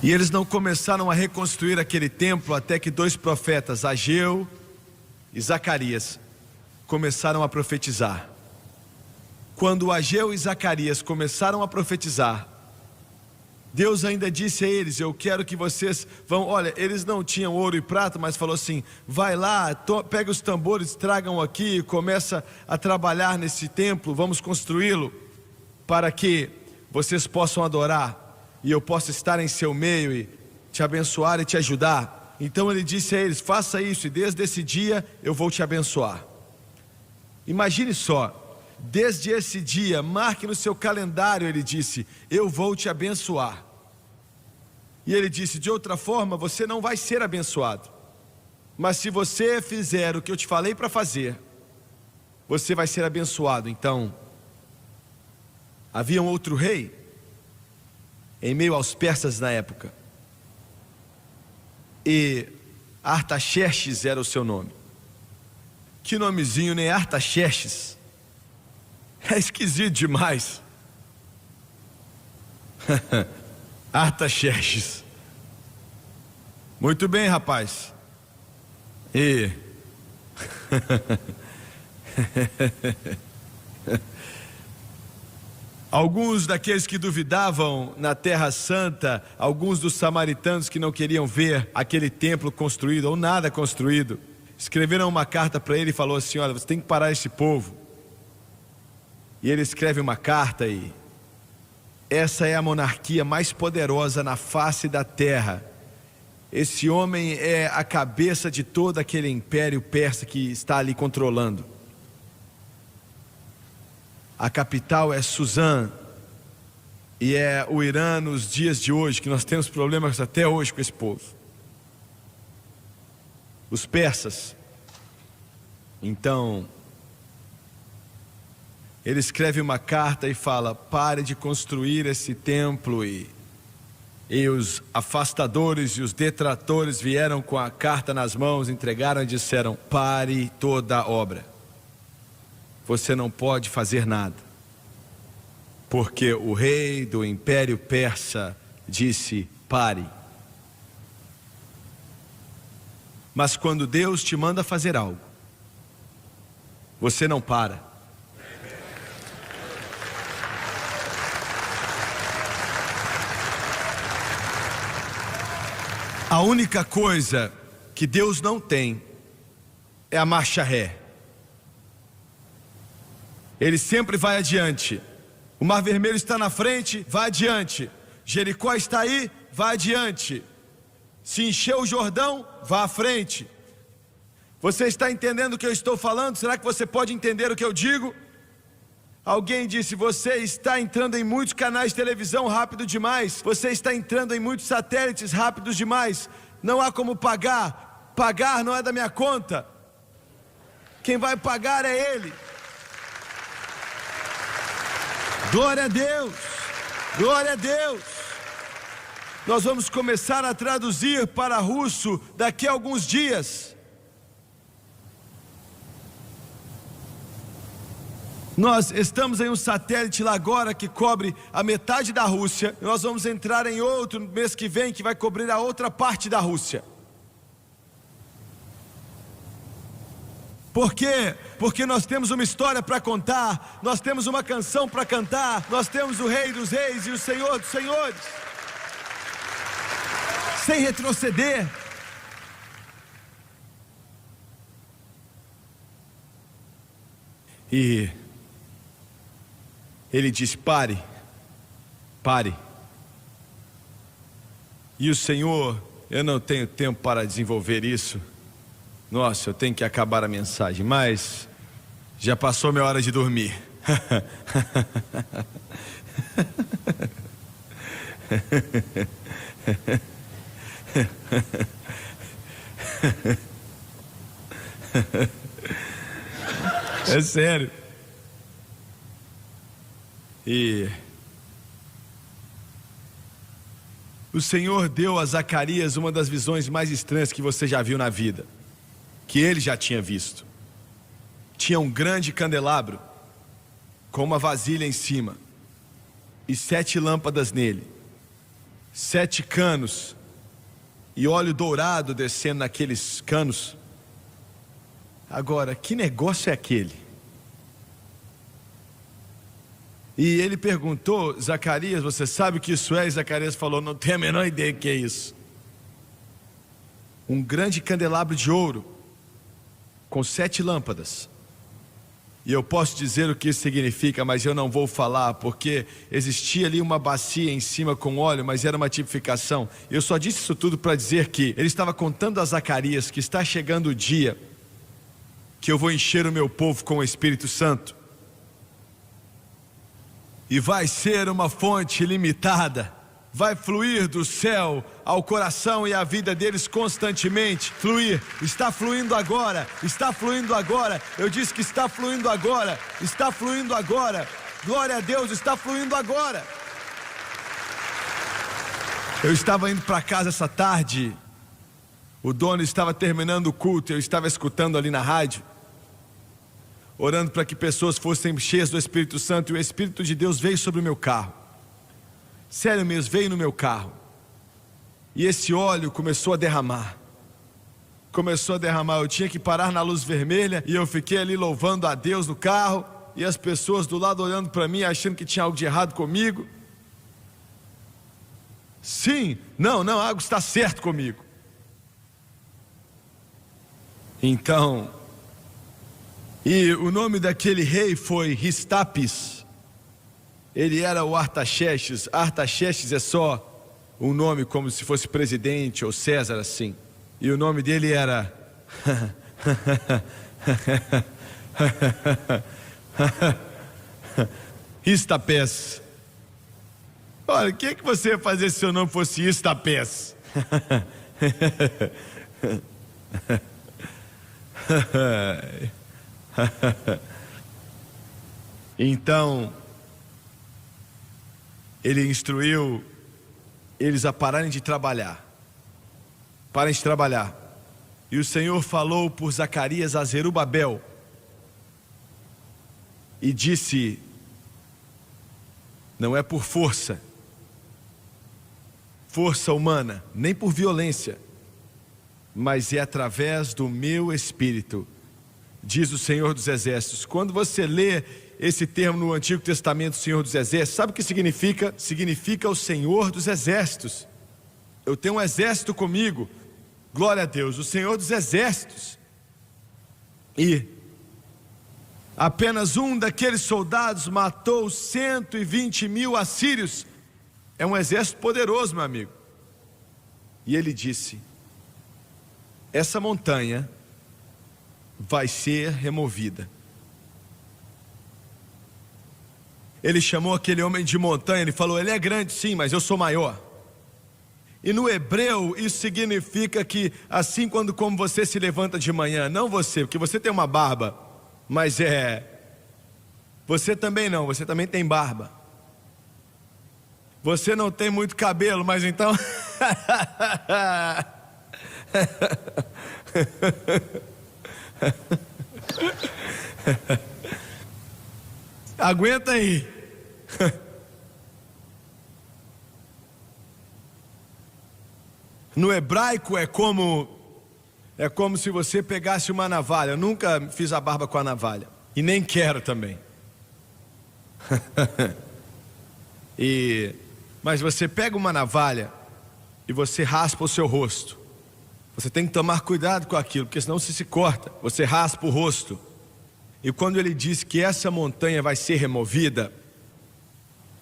E eles não começaram a reconstruir aquele templo até que 2 profetas, Ageu e Zacarias, começaram a profetizar. Quando Ageu e Zacarias começaram a profetizar, Deus ainda disse a eles: eu quero que vocês vão. Olha, eles não tinham ouro e prata, mas falou assim: vai lá, pega os tambores, tragam aqui e começa a trabalhar nesse templo, vamos construí-lo, para que vocês possam adorar, e eu possa estar em seu meio e te abençoar e te ajudar. Então ele disse a eles: faça isso, e desde esse dia eu vou te abençoar. Imagine só, desde esse dia, marque no seu calendário, ele disse: eu vou te abençoar. E ele disse: de outra forma você não vai ser abençoado, mas se você fizer o que eu te falei para fazer, você vai ser abençoado. Então, havia um outro rei em meio aos persas na época, e Artaxerxes era o seu nome. Que nomezinho, né? Artaxerxes. É esquisito demais. Artaxerxes. Muito bem, rapaz. E alguns daqueles que duvidavam na Terra Santa, alguns dos samaritanos que não queriam ver aquele templo construído ou nada construído, escreveram uma carta para ele e falou assim: olha, você tem que parar esse povo. E ele escreve uma carta, e essa é a monarquia mais poderosa na face da terra. Esse homem é a cabeça de todo aquele império persa que está ali controlando. A capital é Suzã, e é o Irã nos dias de hoje, que nós temos problemas até hoje com esse povo. Os persas. Então, ele escreve uma carta e fala: pare de construir esse templo. E os afastadores e os detratores vieram com a carta nas mãos, entregaram e disseram: pare toda a obra. Você não pode fazer nada, porque o rei do império persa disse: pare. Mas quando Deus te manda fazer algo, você não para. A única coisa que Deus não tem é a marcha ré. Ele sempre vai adiante. O Mar Vermelho está na frente, vai adiante. Jericó está aí, vai adiante. Se encheu o Jordão, vá à frente. Você está entendendo o que eu estou falando? Será que você pode entender o que eu digo? Alguém disse: você está entrando em muitos canais de televisão rápido demais. Você está entrando em muitos satélites rápidos demais. Não há como pagar. Pagar não é da minha conta. Quem vai pagar é Ele. Glória a Deus. Glória a Deus. Nós vamos começar a traduzir para russo daqui a alguns dias. Nós estamos em um satélite lá agora que cobre a metade da Rússia. Nós vamos entrar em outro no mês que vem que vai cobrir a outra parte da Rússia. Por quê? Porque nós temos uma história para contar, nós temos uma canção para cantar, nós temos o Rei dos Reis e o Senhor dos Senhores. Sem retroceder. E Ele diz: pare, pare. E o Senhor, eu não tenho tempo para desenvolver isso. Nossa, eu tenho que acabar a mensagem, mas já passou minha hora de dormir. É sério. E o Senhor deu a Zacarias uma das visões mais estranhas que você já viu na vida, que ele já tinha visto. Tinha um grande candelabro com uma vasilha em cima e 7 lâmpadas nele, 7 canos e óleo dourado descendo naqueles canos. Agora, que negócio é aquele? E ele perguntou: Zacarias, você sabe o que isso é? E Zacarias falou: não tenho a menor ideia do que é isso. Um grande candelabro de ouro com 7 lâmpadas. E eu posso dizer o que isso significa, mas eu não vou falar, porque existia ali uma bacia em cima com óleo, mas era uma tipificação. Eu só disse isso tudo para dizer que ele estava contando a Zacarias que está chegando o dia que eu vou encher o meu povo com o Espírito Santo. E vai ser uma fonte ilimitada. Vai fluir do céu ao coração e à vida deles constantemente. Fluir, está fluindo agora, está fluindo agora. Eu disse que está fluindo agora, está fluindo agora. Glória a Deus, está fluindo agora. Eu estava indo para casa essa tarde. O dono estava terminando o culto, eu estava escutando ali na rádio, orando para que pessoas fossem cheias do Espírito Santo. E o Espírito de Deus veio sobre o meu carro. Sério mesmo, veio no meu carro. E esse óleo começou a derramar. Começou a derramar. Eu tinha que parar na luz vermelha e eu fiquei ali louvando a Deus no carro. E as pessoas do lado olhando para mim, achando que tinha algo de errado comigo. Sim, não, algo está certo comigo. Então, e o nome daquele rei foi Ristapis. Ele era o Artaxerxes. Artaxerxes é só um nome como se fosse presidente ou César, assim. E o nome dele era Ristapés. Olha, o que você ia fazer se seu nome fosse Ristapés? Então, ele instruiu eles a pararem de trabalhar. Parem de trabalhar. E o Senhor falou por Zacarias a Zerubabel e disse: não é por força humana, nem por violência, mas é através do meu Espírito, diz o Senhor dos Exércitos. Quando você lê esse termo no Antigo Testamento, Senhor dos Exércitos, sabe o que significa? Significa o Senhor dos Exércitos. Eu tenho um exército comigo, glória a Deus, o Senhor dos Exércitos. E apenas um daqueles soldados matou 120.000 assírios. É um exército poderoso, meu amigo. E ele disse: essa montanha vai ser removida. Ele chamou aquele homem de montanha, ele falou: ele é grande sim, mas eu sou maior. E no hebreu isso significa que assim como você se levanta de manhã, não você, porque você tem uma barba, mas você também não, você também tem barba. Você não tem muito cabelo, mas então aguenta aí. No hebraico é como se você pegasse uma navalha. Eu nunca fiz a barba com a navalha e nem quero também. Mas você pega uma navalha e você raspa o seu rosto. Você tem que tomar cuidado com aquilo, porque senão você se corta. Você raspa o rosto. E quando ele disse que essa montanha vai ser removida,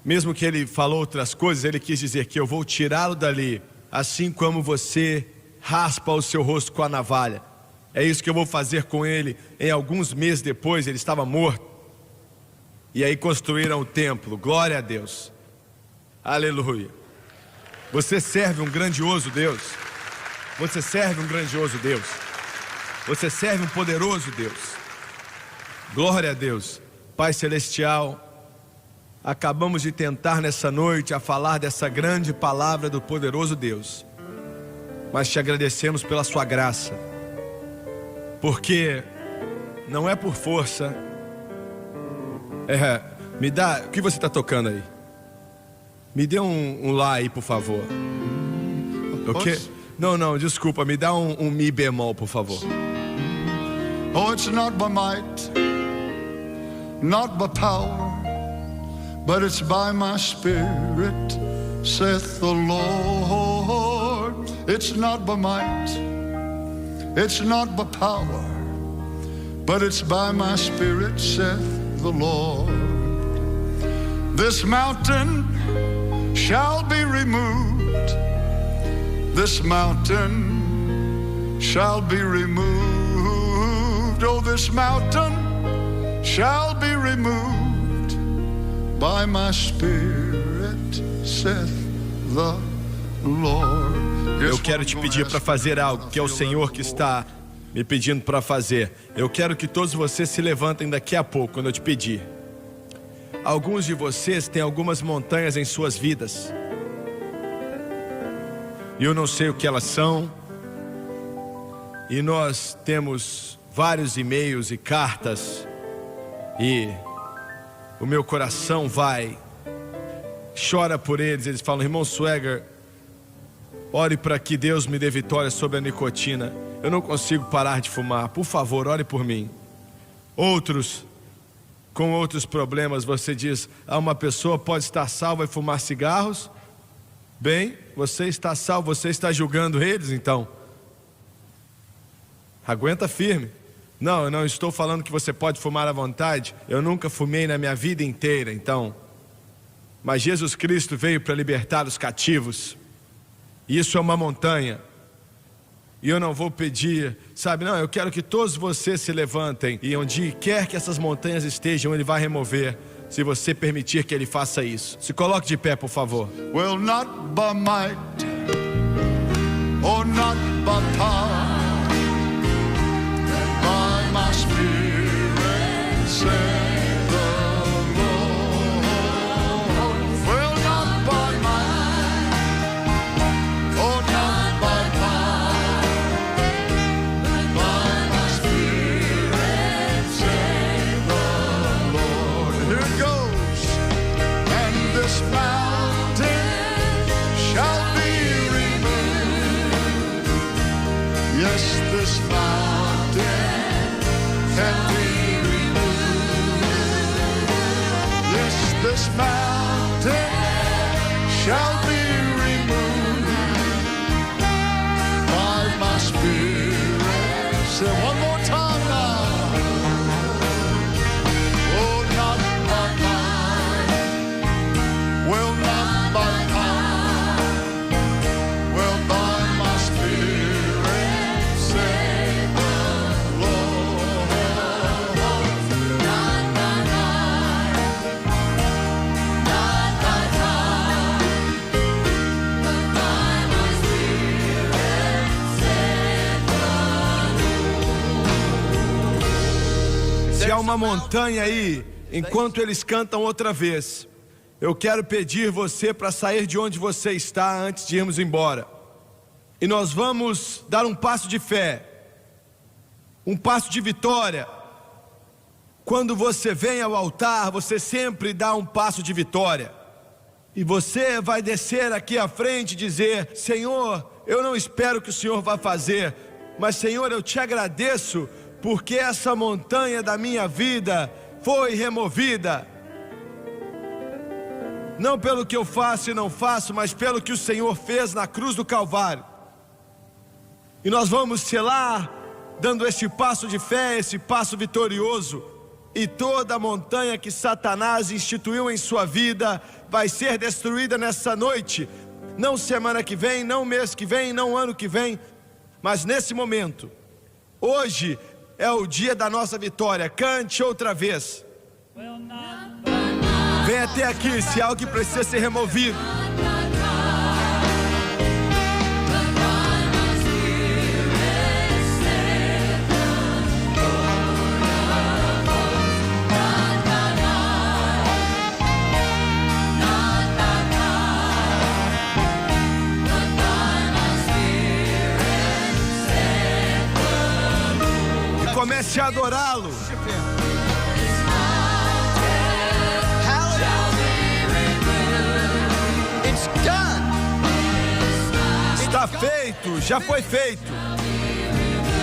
mesmo que ele falou outras coisas, ele quis dizer que eu vou tirá-lo dali, assim como você raspa o seu rosto com a navalha. É isso que eu vou fazer com ele. Em alguns meses depois ele estava morto. E aí construíram o templo. Glória a Deus. Aleluia. Você serve um grandioso Deus. Você serve um grandioso Deus. Você serve um poderoso Deus. Glória a Deus. Pai Celestial, acabamos de tentar nessa noite a falar dessa grande palavra do poderoso Deus. Mas te agradecemos pela sua graça. Porque não é por força. Me dá, o que você está tocando aí? Me dê um lá aí, por favor. Ok? Não, desculpa, me dá um mi bemol, por favor. Oh, it's not by might, not by power, but it's by my Spirit, saith the Lord. It's not by might, it's not by power, but it's by my Spirit, saith the Lord. This mountain shall be removed. This mountain shall be removed. Oh, this mountain shall be removed by my Spirit, saith the Lord. Eu quero te pedir para fazer algo que é o Senhor que está me pedindo para fazer. Eu quero que todos vocês se levantem daqui a pouco, quando eu te pedir. Alguns de vocês têm algumas montanhas em suas vidas. E eu não sei o que elas são. E nós temos vários e-mails e cartas. E o meu coração chora por eles. Eles falam: irmão Swagger, ore para que Deus me dê vitória sobre a nicotina. Eu não consigo parar de fumar. Por favor, ore por mim. Outros, com outros problemas, você diz: uma pessoa pode estar salva e fumar cigarros? Bem, você está salvo, você está julgando eles, então aguenta firme. Não, eu não estou falando que você pode fumar à vontade. Eu nunca fumei na minha vida inteira, então. Mas Jesus Cristo veio para libertar os cativos. E isso é uma montanha. E eu não vou pedir, sabe, não, eu quero que todos vocês se levantem. E onde quer que essas montanhas estejam, Ele vai remover, se você permitir que Ele faça isso. Se coloque de pé, por favor. Well, not by might, or not by power, by my Spirit, saith the Lord. Well, not by might, or not by power, by my Spirit, saith the Lord. Here it goes. And this mountain shall be removed. shall be removed by my Spirit. Say one more time now. Oh, not by might, well, not by power, well, by my Spirit, said the Lord. Not by might, not by power, but by my Spirit, said Se há uma montanha aí, enquanto eles cantam outra vez, eu quero pedir você para sair de onde você está antes de irmos embora. E nós vamos dar um passo de fé, um passo de vitória. Quando você vem ao altar, você sempre dá um passo de vitória. E você vai descer aqui à frente e dizer: Senhor, eu não espero que o Senhor vá fazer, mas Senhor, eu te agradeço porque essa montanha da minha vida foi removida. Não pelo que eu faço e não faço, mas pelo que o Senhor fez na cruz do Calvário. E nós vamos selar, dando esse passo de fé, esse passo vitorioso. E toda a montanha que Satanás instituiu em sua vida vai ser destruída nessa noite. Não semana que vem, não mês que vem, não ano que vem, mas nesse momento. Hoje é o dia da nossa vitória. Cante outra vez. Vem até aqui se há algo que precisa ser removido. E comece a adorá-lo. Está feito, já foi feito.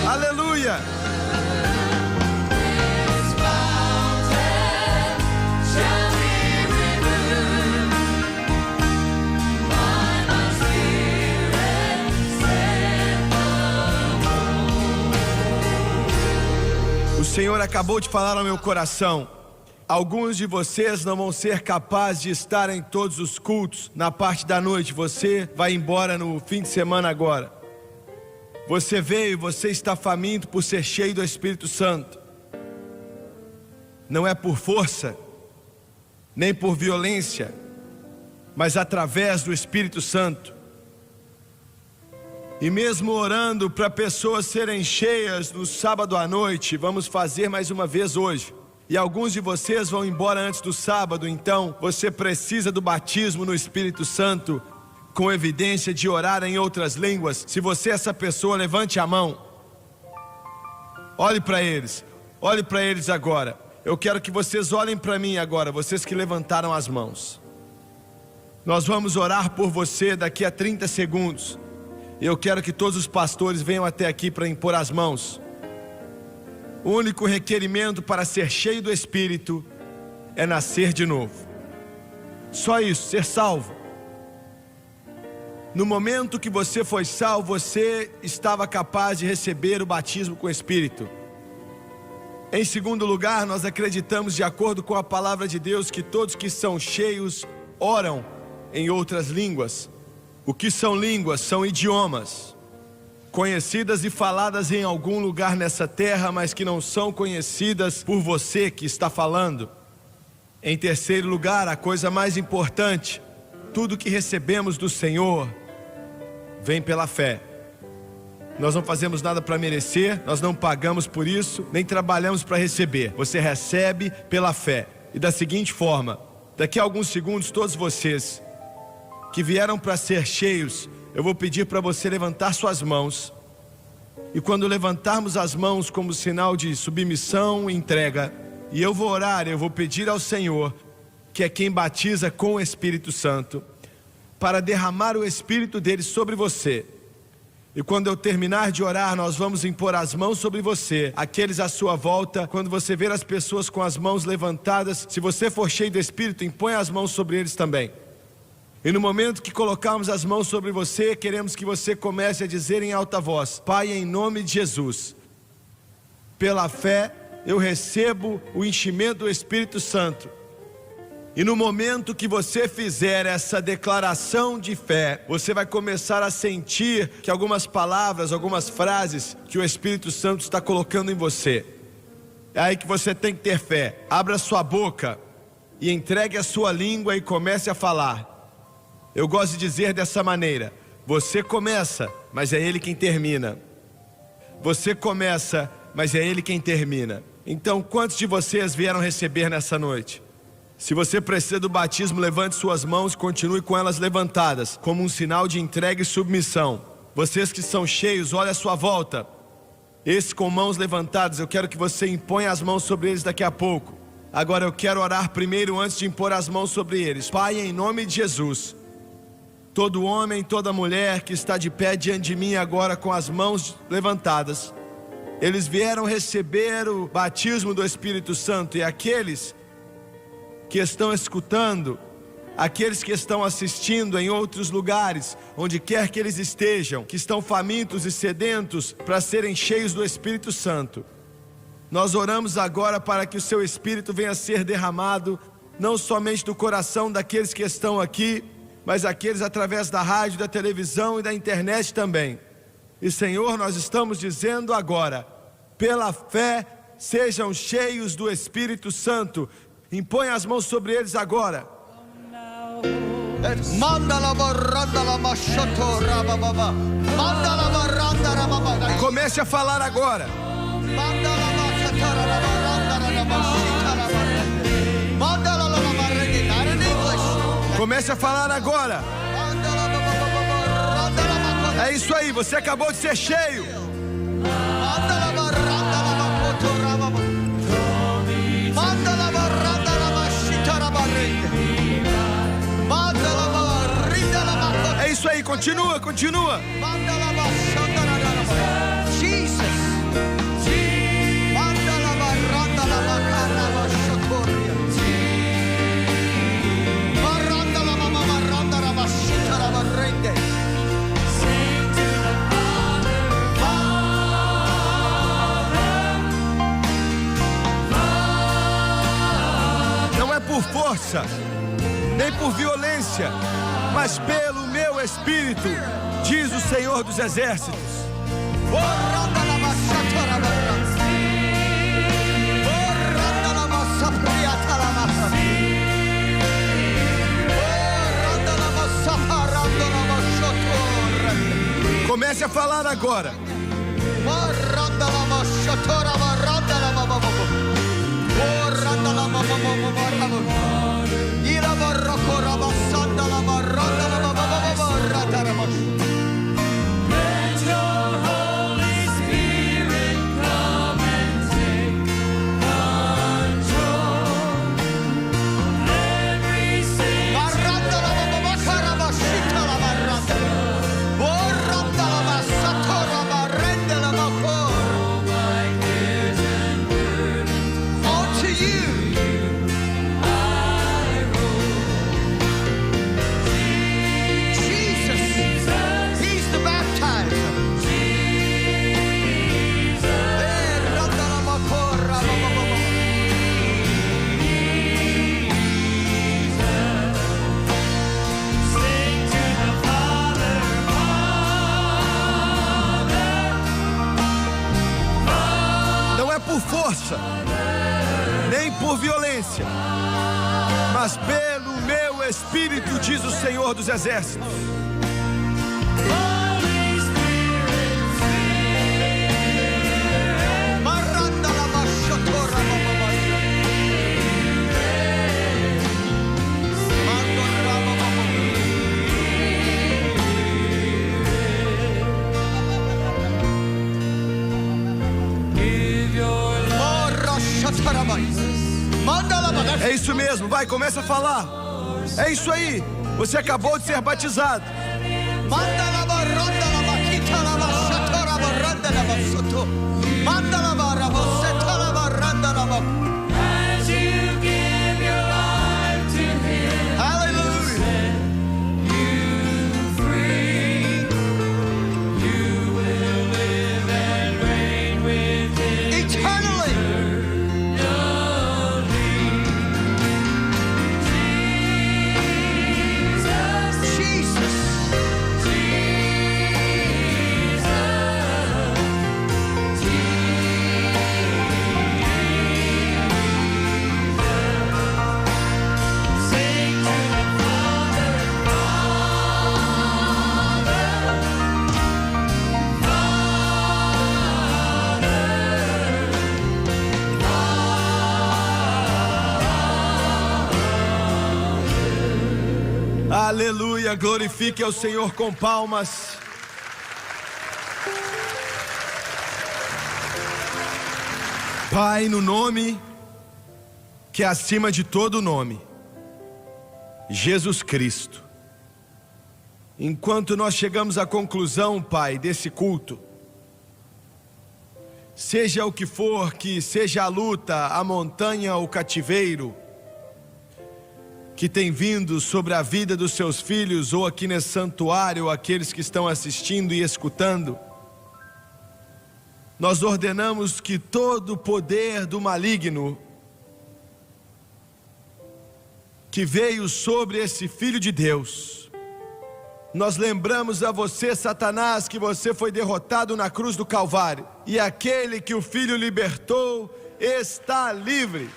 Aleluia. O Senhor acabou de falar ao meu coração. Alguns de vocês não vão ser capazes de estar em todos os cultos na parte da noite. Você vai embora no fim de semana agora. Você veio, você está faminto por ser cheio do Espírito Santo. Não é por força, nem por violência, mas através do Espírito Santo. E mesmo orando para pessoas serem cheias no sábado à noite, vamos fazer mais uma vez hoje. E alguns de vocês vão embora antes do sábado, então você precisa do batismo no Espírito Santo, com evidência de orar em outras línguas. Se você é essa pessoa, levante a mão. Olhe para eles agora. Eu quero que vocês olhem para mim agora, vocês que levantaram as mãos. Nós vamos orar por você daqui a 30 segundos. Eu quero que todos os pastores venham até aqui para impor as mãos. O único requerimento para ser cheio do Espírito é nascer de novo. Só isso, ser salvo. No momento que você foi salvo, você estava capaz de receber o batismo com o Espírito. Em segundo lugar, nós acreditamos, de acordo com a palavra de Deus, que todos que são cheios oram em outras línguas. O que são línguas? São idiomas conhecidas e faladas em algum lugar nessa terra, mas que não são conhecidas por você que está falando. Em terceiro lugar, a coisa mais importante: tudo que recebemos do Senhor vem pela fé. Nós não fazemos nada para merecer, nós não pagamos por isso, nem trabalhamos para receber. Você recebe pela fé. E da seguinte forma: daqui a alguns segundos, todos vocês que vieram para ser cheios, eu vou pedir para você levantar suas mãos. E quando levantarmos as mãos como sinal de submissão e entrega, e eu vou orar, eu vou pedir ao Senhor, que é quem batiza com o Espírito Santo, para derramar o Espírito dele sobre você. E quando eu terminar de orar, nós vamos impor as mãos sobre você, aqueles à sua volta. Quando você ver as pessoas com as mãos levantadas, se você for cheio do Espírito, impõe as mãos sobre eles também. E no momento que colocarmos as mãos sobre você, queremos que você comece a dizer em alta voz: Pai, em nome de Jesus, pela fé eu recebo o enchimento do Espírito Santo. E no momento que você fizer essa declaração de fé, você vai começar a sentir que algumas palavras, algumas frases que o Espírito Santo está colocando em você. É aí que você tem que ter fé. Abra sua boca e entregue a sua língua e comece a falar. Eu gosto de dizer dessa maneira: você começa, mas é Ele quem termina. Você começa, mas é Ele quem termina. Então, quantos de vocês vieram receber nessa noite? Se você precisa do batismo, levante suas mãos e continue com elas levantadas, como um sinal de entrega e submissão. Vocês que são cheios, olha à sua volta. Esses com mãos levantadas, eu quero que você imponha as mãos sobre eles daqui a pouco. Agora eu quero orar primeiro antes de impor as mãos sobre eles. Pai, em nome de Jesus, todo homem, toda mulher que está de pé diante de mim agora com as mãos levantadas, eles vieram receber o batismo do Espírito Santo. E aqueles que estão escutando, aqueles que estão assistindo em outros lugares, onde quer que eles estejam, que estão famintos e sedentos para serem cheios do Espírito Santo, nós oramos agora para que o seu Espírito venha a ser derramado, não somente do coração daqueles que estão aqui, mas aqueles através da rádio, da televisão e da internet também. E Senhor, nós estamos dizendo agora, pela fé, sejam cheios do Espírito Santo. Impõe as mãos sobre eles agora. Comece a falar agora. Comece a falar agora. É isso aí, você acabou de ser cheio. É isso aí, continua, continua. Não é por força, nem por violência, mas pelo meu Espírito, diz o Senhor dos Exércitos. Comece a falar agora. Let your Holy Spirit come and take control. Every single my cares and burdens Unto you. I roll. Jesus, He's the baptizer. Sing to the Father, Não é por força, nem por violência, mas pelo meu Espírito, diz o Senhor dos Exércitos. Holy Spirit, give your É isso mesmo, vai, começa a falar. É isso aí, você acabou de ser batizado. as you give your life to Him. Hallelujah. Aleluia, glorifique ao Senhor com palmas. Pai, no nome que é acima de todo nome, Jesus Cristo. Enquanto nós chegamos à conclusão, Pai, desse culto, seja o que for, que seja a luta, a montanha ou o cativeiro que tem vindo sobre a vida dos seus filhos, ou aqui nesse santuário, aqueles que estão assistindo e escutando, nós ordenamos que todo o poder do maligno que veio sobre esse Filho de Deus, nós lembramos a você, Satanás, que você foi derrotado na cruz do Calvário, e aquele que o Filho libertou está livre.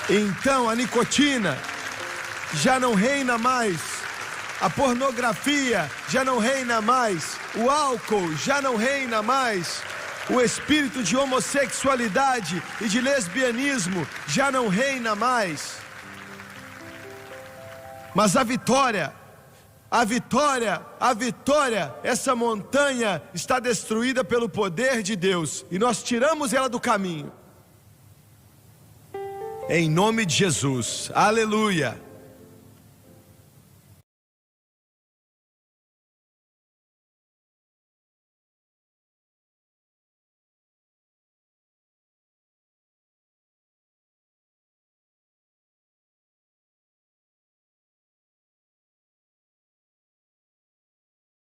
Então a nicotina já não reina mais, a pornografia já não reina mais, o álcool já não reina mais, o espírito de homossexualidade e de lesbianismo já não reina mais. Mas a vitória, essa montanha está destruída pelo poder de Deus, e nós tiramos ela do caminho. Em nome de Jesus, aleluia.